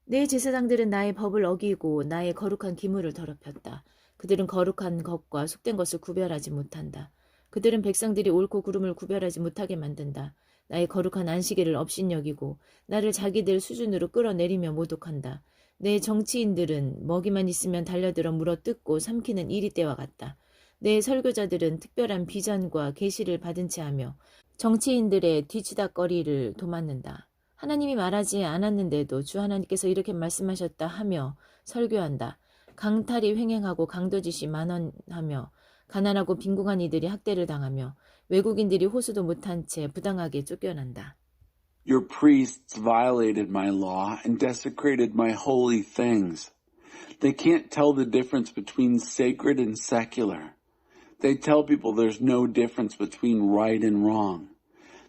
내 제사장들은 나의 법을 어기고 나의 거룩한 기물을 더럽혔다. 그들은 거룩한 것과 속된 것을 구별하지 못한다. 그들은 백성들이 옳고 그름을 구별하지 못하게 만든다. 나의 거룩한 안식일을 업신여기고 나를 자기들 수준으로 끌어내리며 모독한다. 내 정치인들은 먹이만 있으면 달려들어 물어뜯고 삼키는 이리떼와 같다. 내 설교자들은 특별한 비전과 계시를 받은 채 하며 정치인들의 뒤치다거리를 도맡는다. 하나님이 말하지 않았는데도 주 하나님께서 이렇게 말씀하셨다 하며 설교한다. 강탈이 횡행하고 강도짓이 만원하며 가난하고 빈궁한 이들이 학대를 당하며 외국인들이 호수도 못한 채 부당하게 쫓겨난다. Your priests violated my law and desecrated my holy things. They can't tell the difference between sacred and secular. They tell people there's no difference between right and wrong.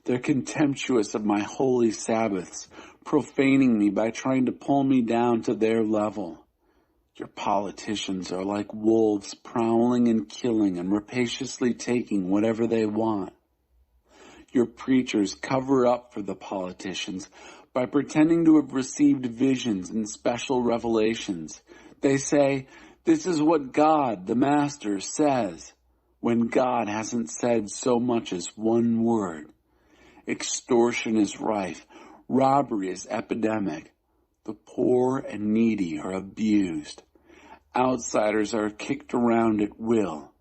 They're contemptuous of my holy Sabbaths, profaning me by trying to pull me down to their level. Your politicians are like wolves prowling and killing and rapaciously taking whatever they want. Your preachers cover up for the politicians by pretending to have received visions and special revelations. They say, "This is what God, the Master, says," when God hasn't said so much as one word. Extortion is rife. Robbery is epidemic. The poor and needy are abused. Outsiders are kicked around at will,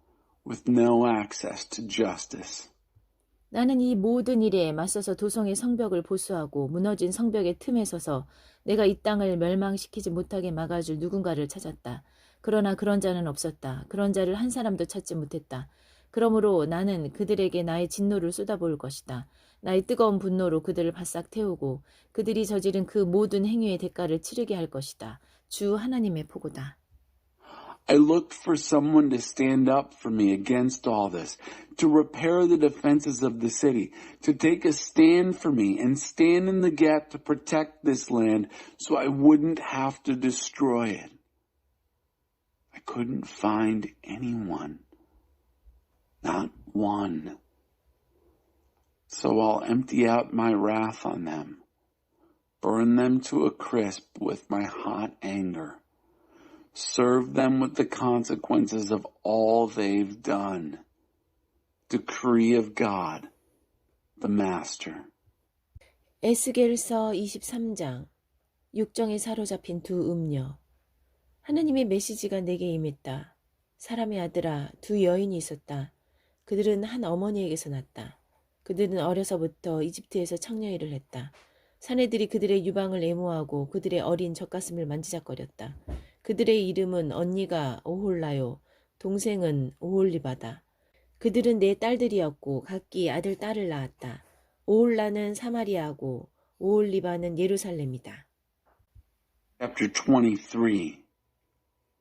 with no access to justice. 나는 이 모든 일에 맞서서 도성의 성벽을 보수하고 무너진 성벽의 틈에 서서 내가 이 땅을 멸망시키지 못하게 막아줄 누군가를 찾았다. 그러나 그런 자는 없었다. 그런 자를 한 사람도 찾지 못했다. 그러므로 나는 그들에게 나의 진노를 쏟아부을 것이다. 나의 뜨거운 분노로 그들을 바싹 태우고 그들이 저지른 그 모든 행위의 대가를 치르게 할 것이다. 주 하나님의 포고다. I looked for someone to stand up for me against all this, to repair the defenses of the city, to take a stand for me and stand in the gap to protect this land so I wouldn't have to destroy it. I couldn't find anyone. Not one. So I'll empty out my wrath on them, burn them to a crisp with my hot anger. Serve them with the consequences of all they've done. Decree of God, the Master. 에스겔서 23장 육정에 사로잡힌 두 음녀. 하나님의 메시지가 내게 임했다. 사람의 아들아, 두 여인이 있었다. 그들은 한 어머니에게서 났다. 그들은 어려서부터 이집트에서 창녀일을 했다. 사내들이 그들의 유방을 애모하고 그들의 어린 젖가슴을 만지작거렸다. 그들의 이름은 언니가 오홀라요, 동생은 오홀리바다. 그들은 내 딸들이었고 각기 아들 딸을 낳았다. 오홀라는 사마리아고 오홀리바는 예루살렘이다. Chapter 23.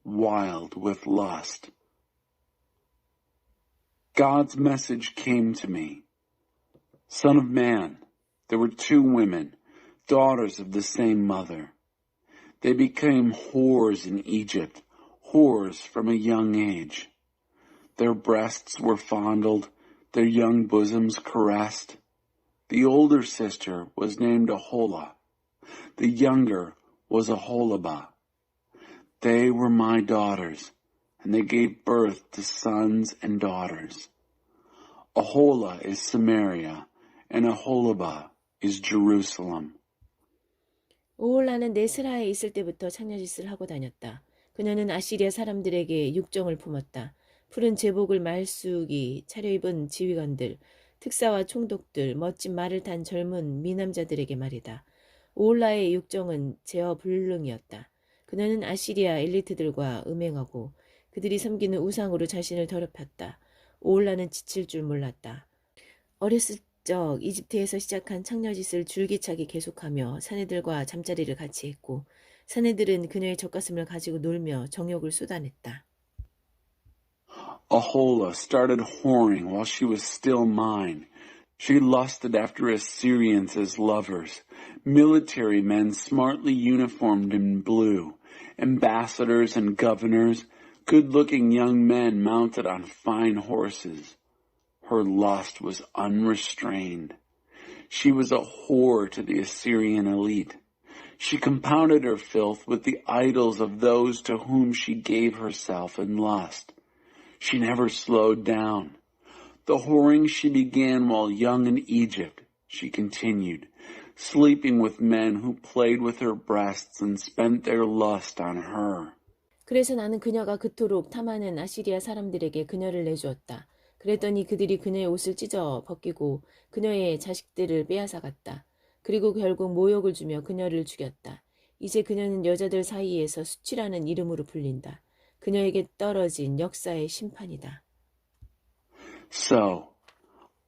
Wild with Lust. God's message came to me. Son of man, there were two women, daughters of the same mother. They became whores in Egypt, whores from a young age. Their breasts were fondled, their young bosoms caressed. The older sister was named Aholah. The younger was Aholibah. They were my daughters, and they gave birth to sons and daughters. Aholah is Samaria, and Aholibah is Jerusalem. 오홀라는 네스라에 있을 때부터 창녀짓을 하고 다녔다. 그녀는 아시리아 사람들에게 육정을 품었다. 푸른 제복을 말쑥이 차려입은 지휘관들, 특사와 총독들, 멋진 말을 탄 젊은 미남자들에게 말이다. 오홀라의 육정은 제어 불능이었다. 그녀는 아시리아 엘리트들과 음행하고 그들이 섬기는 우상으로 자신을 더럽혔다. 오홀라는 지칠 줄 몰랐다. 어렸을 적 이집트에서 시작한 창녀짓을 줄기차게 계속하며 사내들과 잠자리를 같이 했고 사내들은 그녀의 젖가슴을 가지고 놀며 정욕을 쏟아냈다. Aholah started whoring while she was still mine. She lusted after Assyrians as lovers, military men smartly uniformed in blue, ambassadors and governors, good-looking young men mounted on fine horses. Her lust was unrestrained. She was a whore to the Assyrian elite. She compounded her filth with the idols of those to whom she gave herself in lust. She never slowed down. The whoring she began while young in Egypt, she continued, sleeping with men who played with her breasts and spent their lust on her. 그래서 나는 그녀가 그토록 탐하는 아시리아 사람들에게 그녀를 내주었다. 그랬더니 그들이 그녀의 옷을 찢어 벗기고 그녀의 자식들을 빼앗아갔다. 그리고 결국 모욕을 주며 그녀를 죽였다. 이제 그녀는 여자들 사이에서 수치라는 이름으로 불린다. 그녀에게 떨어진 역사의 심판이다. So,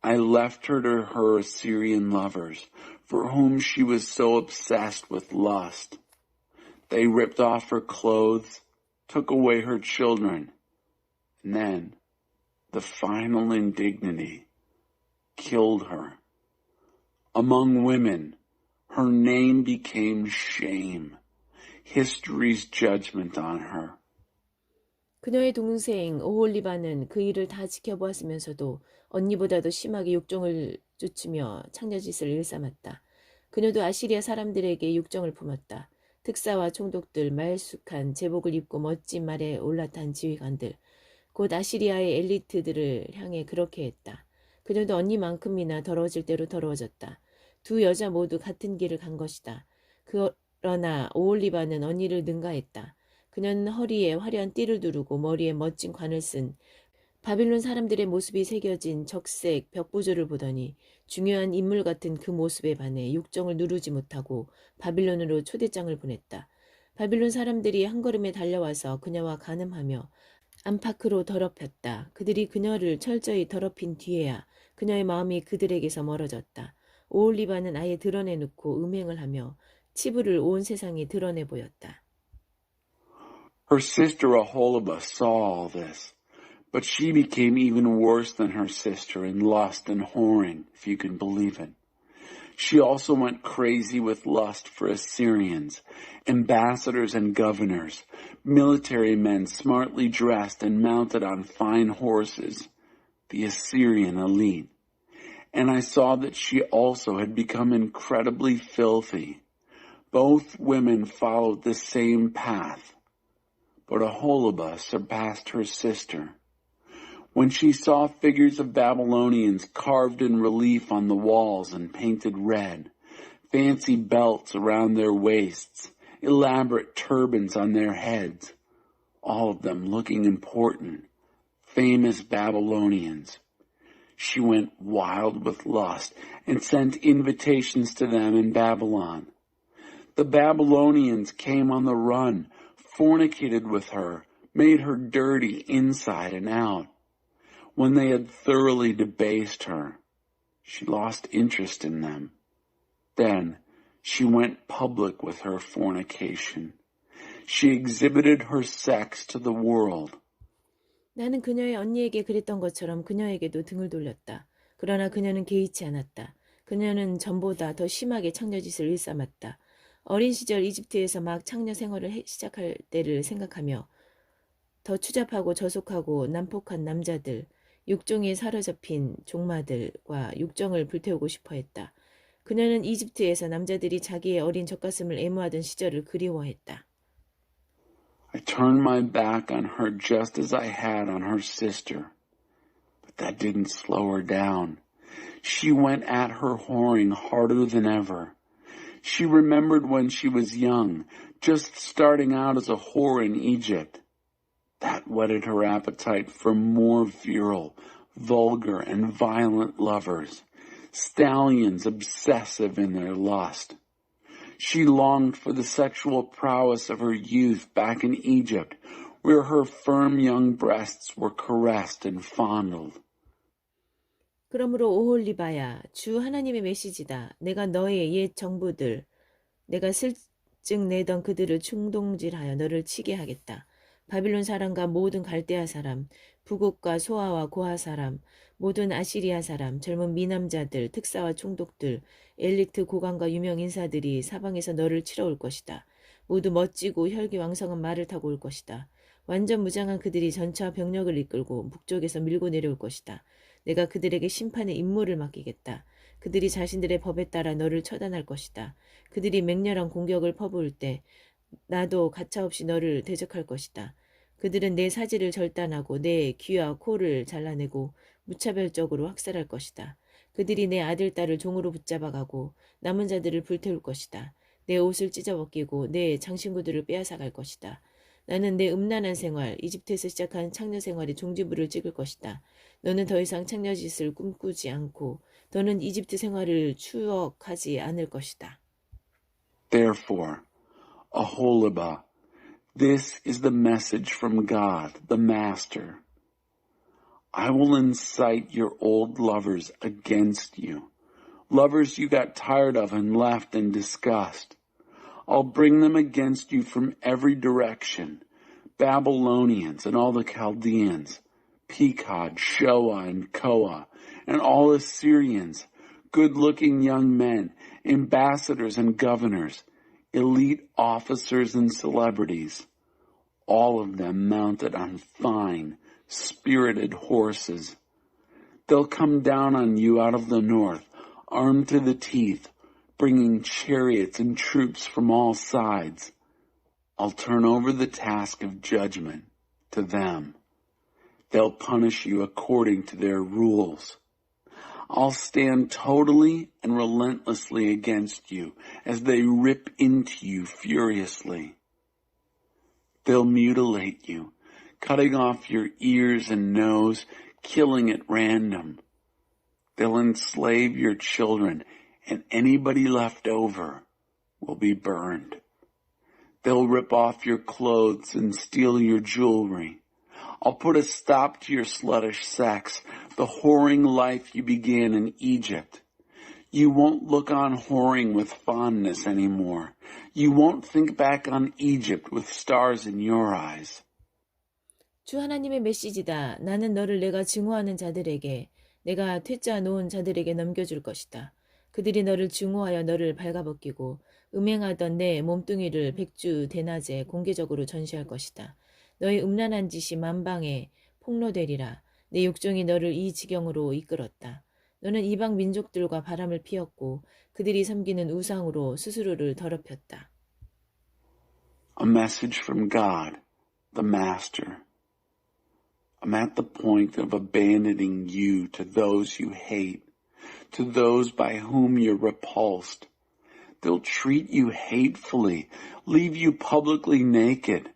I left her to her Assyrian lovers, for whom she was so obsessed with lust. They ripped off her clothes, took away her children, and then, the final indignity, killed her. Among women, her name became shame, history's judgment on her. 그녀의 동생 오홀리바는 그 일을 다 지켜보았으면서도 언니보다도 심하게 욕정을 쫓으며 창녀짓을 일삼았다. 그녀도 아시리아 사람들에게 욕정을 품었다. 특사와 총독들, 말쑥한 제복을 입고 멋진 말에 올라탄 지휘관들, 곧 아시리아의 엘리트들을 향해 그렇게 했다. 그녀도 언니만큼이나 더러워질 대로 더러워졌다. 두 여자 모두 같은 길을 간 것이다. 그러나 오올리바는 언니를 능가했다. 그녀는 허리에 화려한 띠를 두르고 머리에 멋진 관을 쓴 바빌론 사람들의 모습이 새겨진 적색 벽보조를 보더니 중요한 인물 같은 그 모습에 반해 욕정을 누르지 못하고 바빌론으로 초대장을 보냈다. 바빌론 사람들이 한 걸음에 달려와서 그녀와 간음하며 안팎으로 더럽혔다. 그들이 그녀를 철저히 더럽힌 뒤에야 그녀의 마음이 그들에게서 멀어졌다. 오올리바는 아예 드러내놓고 음행을 하며 치부를 온 세상에 드러내 보였다. Her sister Aholibah saw all this, but she became even worse than her sister in lust and whoring, if you can believe it. She also went crazy with lust for Assyrians, ambassadors and governors, military men smartly dressed and mounted on fine horses, the Assyrian elite. And I saw that she also had become incredibly filthy. Both women followed the same path, but Aholibah surpassed her sister. When she saw figures of Babylonians carved in relief on the walls and painted red, fancy belts around their waists, elaborate turbans on their heads, all of them looking important, famous Babylonians, she went wild with lust and sent invitations to them in Babylon. The Babylonians came on the run, fornicated with her, made her dirty inside and out. When they had thoroughly debased her, she lost interest in them. Then she went public with her fornication. She exhibited her sex to the world. 나는 그녀의 언니에게 그랬던 것처럼 그녀에게도 등을 돌렸다. 그러나 그녀는 개의치 않았다. 그녀는 전보다 더 심하게 창녀짓을 일삼았다. 어린 시절 이집트에서 막 창녀 생활을 시작할 때를 생각하며 더 추잡하고 저속하고 난폭한 남자들, 육종에 사로잡힌 종마들과 육정을 불태우고 싶어 했다. 그녀는 이집트에서 남자들이 자기의 어린 젖가슴을 애무하던 시절을 그리워했다. I turned my back on her just as I had on her sister. But that didn't slow her down. She went at her whoring harder than ever. She remembered when she was young, just starting out as a whore in Egypt. That whetted her appetite for more virile, vulgar, and violent lovers, stallions obsessive in their lust. She longed for the sexual prowess of her youth back in Egypt, where her firm young breasts were caressed and fondled. 그러므로 오홀리바야, 주 하나님의 메시지다. 내가 너의 옛 정부들, 내가 슬쩍 내던 그들을 충동질하여 너를 치게 하겠다. 바빌론 사람과 모든 갈대아 사람, 부국과 소아와 고아 사람, 모든 아시리아 사람, 젊은 미남자들, 특사와 총독들, 엘리트 고관과 유명 인사들이 사방에서 너를 치러 올 것이다. 모두 멋지고 혈기왕성한 말을 타고 올 것이다. 완전 무장한 그들이 전차와 병력을 이끌고 북쪽에서 밀고 내려올 것이다. 내가 그들에게 심판의 임무를 맡기겠다. 그들이 자신들의 법에 따라 너를 처단할 것이다. 그들이 맹렬한 공격을 퍼부을 때 나도 가차없이 너를 대적할 것이다. 그들은 내 사지를 절단하고 내 귀와 코를 잘라내고 무차별적으로 학살할 것이다. 그들이 내 아들, 딸을 종으로 붙잡아가고 남은 자들을 불태울 것이다. 내 옷을 찢어벗기고 내 장신구들을 빼앗아갈 것이다. 나는 내 음란한 생활, 이집트에서 시작한 창녀 생활의 종지부를 찍을 것이다. 너는 더 이상 창녀짓을 꿈꾸지 않고 너는 이집트 생활을 추억하지 않을 것이다. Therefore, Aholibah. This is the message from God, the Master. I will incite your old lovers against you, lovers you got tired of and left in disgust. I'll bring them against you from every direction, Babylonians and all the Chaldeans, Pekod, Shoah, and Koah, and all Assyrians, good-looking young men, ambassadors and governors, elite officers and celebrities, all of them mounted on fine, spirited horses. They'll come down on you out of the north, armed to the teeth, bringing chariots and troops from all sides. I'll turn over the task of judgment to them. They'll punish you according to their rules. I'll stand totally and relentlessly against you as they rip into you furiously. They'll mutilate you, cutting off your ears and nose, killing at random. They'll enslave your children, and anybody left over will be burned. They'll rip off your clothes and steal your jewelry. I'll put a stop to your sluttish sex, the whoring life you began in Egypt. You won't look on whoring with fondness anymore. You won't think back on Egypt with stars in your eyes. 주 하나님의 메시지다. 나는 너를 내가 증오하는 자들에게, 내가 퇴짜 놓은 자들에게 넘겨줄 것이다. 그들이 너를 증오하여 너를 발가벗기고 음행하던 내 몸뚱이를 백주 대낮에 공개적으로 전시할 것이다. 너의 음란한 짓이 만방에 폭로되리라. 내 욕정이 너를 이 지경으로 이끌었다. 너는 이방 민족들과 바람을 피웠고 그들이 섬기는 우상으로 스스로를 더럽혔다. A message from God, the Master. I'm at the point of abandoning you to those you hate, to those by whom you're repulsed. They'll treat you hatefully, leave you publicly naked,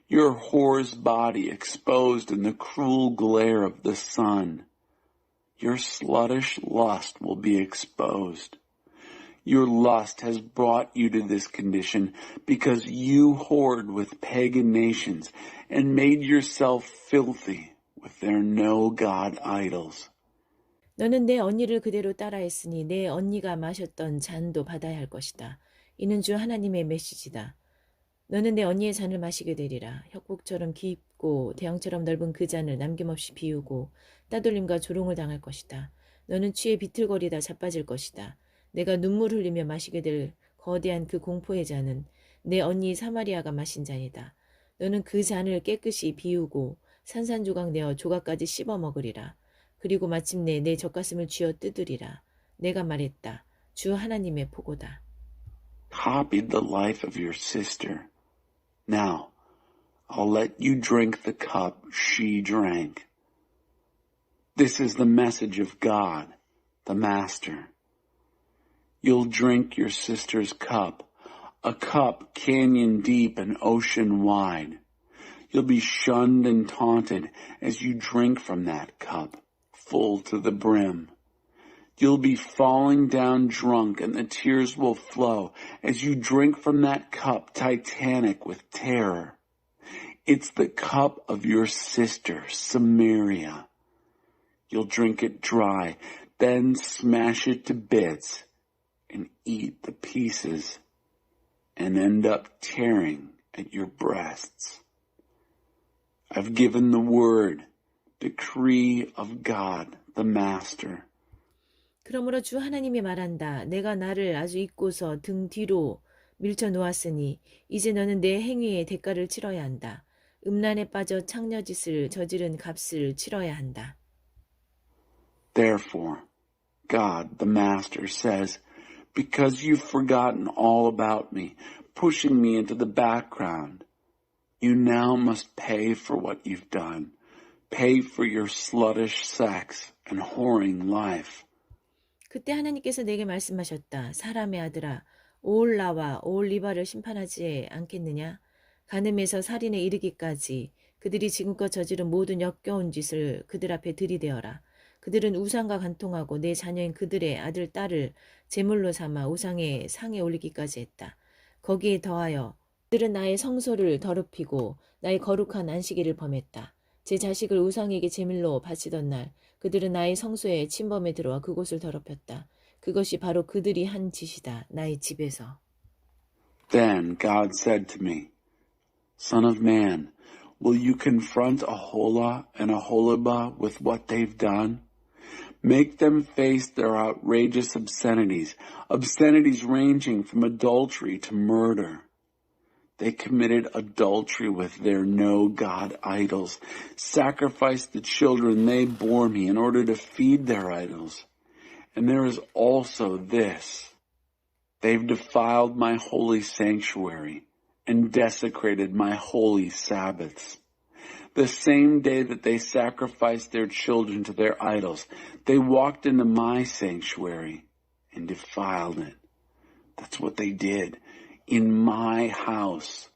your whore's body exposed in the cruel glare of the sun. Your sluttish lust will be exposed. Your lust has brought you to this condition because you whored with pagan nations and made yourself filthy with their no-God idols. 너는 내 언니를 그대로 따라했으니 내 언니가 마셨던 잔도 받아야 할 것이다. 이는 주 하나님의 메시지다. 너는 내 언니의 잔을 마시게 되리라. 혁국처럼 깊고 대왕처럼 넓은 그 잔을 남김없이 비우고 따돌림과 조롱을 당할 것이다. 너는 취해 비틀거리다 자빠질 것이다. 내가 눈물 흘리며 마시게 될 거대한 그 공포의 잔은 내 언니 사마리아가 마신 잔이다. 너는 그 잔을 깨끗이 비우고 산산조각 내어 조각까지 씹어 먹으리라. 그리고 마침내 내 젖가슴을 쥐어 뜯으리라. 내가 말했다. 주 하나님의 포고다. Copied the life of your sister. Now, I'll let you drink the cup she drank. This is the message of God, the Master. You'll drink your sister's cup, a cup canyon deep and ocean wide. You'll be shunned and taunted as you drink from that cup, full to the brim. You'll be falling down drunk and the tears will flow as you drink from that cup, titanic with terror. It's the cup of your sister, Samaria. You'll drink it dry, then smash it to bits and eat the pieces and end up tearing at your breasts. I've given the word, decree of God, the Master. 그러므로 주 하나님이 말한다. 내가 나를 아주 잊고서 등 뒤로 밀쳐 놓았으니 이제 너는 내 행위의 대가를 치러야 한다. 음란에 빠져 창녀짓을 저지른 값을 치러야 한다. Therefore, God, the Master, says, because you've forgotten all about me, pushing me into the background, you now must pay for what you've done. Pay for your sluttish sex and whoring life. 그때 하나님께서 내게 말씀하셨다. 사람의 아들아, 오올라와 오올리바를 심판하지 않겠느냐? 간음에서 살인에 이르기까지 그들이 지금껏 저지른 모든 역겨운 짓을 그들 앞에 들이대어라. 그들은 우상과 간통하고 내 자녀인 그들의 아들, 딸을 제물로 삼아 우상의 상에 올리기까지 했다. 거기에 더하여 그들은 나의 성소를 더럽히고 나의 거룩한 안식일을 범했다. 제 자식을 우상에게 제물로 바치던 날 그들은 나의 성소에 침범에 들어와 그곳을 더럽혔다. 그것이 바로 그들이 한 짓이다. 나의 집에서. Then God said to me, Son of man, will you confront Aholah and Aholibah with what they've done? Make them face their outrageous obscenities, obscenities ranging from adultery to murder. They committed adultery with their no-God idols, sacrificed the children they bore me in order to feed their idols. And there is also this. They've defiled my holy sanctuary and desecrated my holy Sabbaths. The same day that they sacrificed their children to their idols, they walked into my sanctuary and defiled it. That's what they did in my house.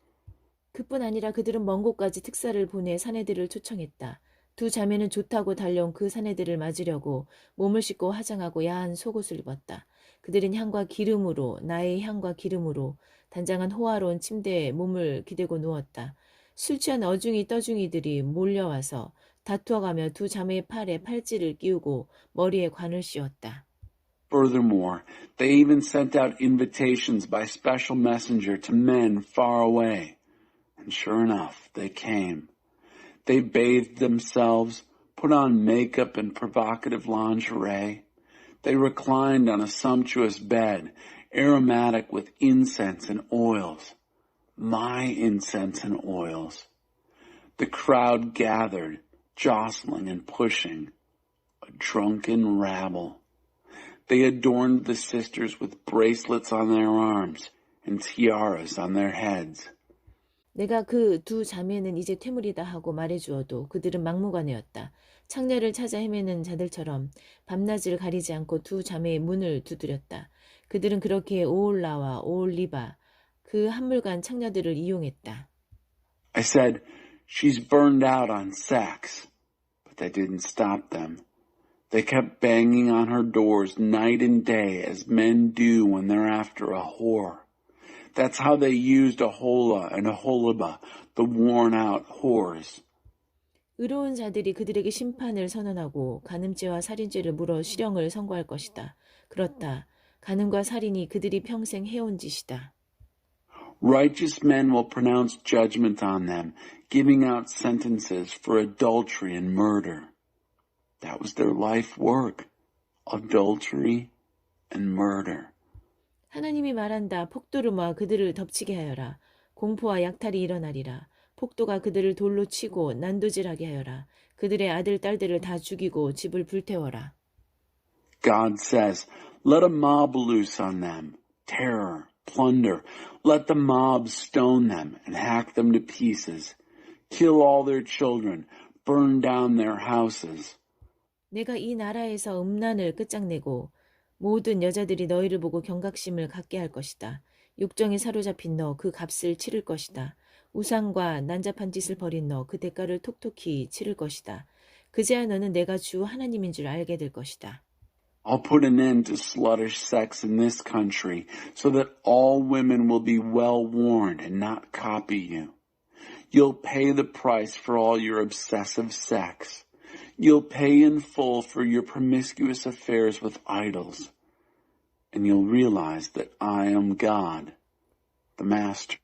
그뿐 아니라 그들은 먼 곳까지 특사를 보내 사내들을 초청했다. 두 자매는 좋다고 달려온 그 사내들을 맞으려고 몸을 씻고 화장하고 야한 속옷을 입었다. 그들은 향과 기름으로 나의 향과 기름으로 단장한 호화로운 침대에 몸을 기대고 누웠다. 술 취한 어중이 떠중이들이 몰려와서 다투어가며 두 자매의 팔에 팔찌를 끼우고 머리에 관을 씌웠다. Furthermore, they even sent out invitations by special messenger to men far away. And sure enough, they came. They bathed themselves, put on makeup and provocative lingerie. They reclined on a sumptuous bed, aromatic with incense and oils. My incense and oils. The crowd gathered, jostling and pushing. A drunken rabble. They adorned the sisters with bracelets on their arms and tiaras on their heads. 내가 그 두 자매는 이제 퇴물이다 하고 말해주어도 그들은 막무가내였다. 창녀를 찾아 헤매는 자들처럼 밤낮을 가리지 않고 두 자매의 문을 두드렸다. 그들은 그렇게 오올라와 오올리바 그 한물간 창녀들을 이용했다. I said, she's burned out on sex. But that didn't stop them. They kept banging on her doors night and day as men do when they're after a whore. That's how they used Aholah and Aholibah, the worn-out whores. 의로운 자들이 그들에게 심판을 선언하고 간음죄와 살인죄를 물어 실형을 선고할 것이다. 그렇다. 간음과 살인이 그들이 평생 해온 짓이다. Righteous men will pronounce judgment on them, giving out sentences for adultery and murder. That was their life work, adultery and murder. 하나님이 말한다. 폭도를 모아 그들을 덮치게 하여라. 공포와 약탈이 일어나리라. 폭도가 그들을 돌로 치고 난도질하게 하여라. 그들의 아들, 딸들을 다 죽이고 집을 불태워라. God says, let a mob loose on them, terror, plunder. Let the mob stone them and hack them to pieces. Kill all their children, burn down their houses. 내가 이 나라에서 음란을 끝장내고 모든 여자들이 너희를 보고 경각심을 갖게 할 것이다. 욕정에 사로잡힌 너 그 값을 치를 것이다. 우상과 난잡한 짓을 벌인 너 그 대가를 톡톡히 치를 것이다. 그제야 너는 내가 주 하나님인 줄 알게 될 것이다. I'll put an end to sluttish sex in this country so that all women will be well warned and not copy you. You'll pay the price for all your obsessive sex. You'll pay in full for your promiscuous affairs with idols. And you'll realize that I am God, the Master.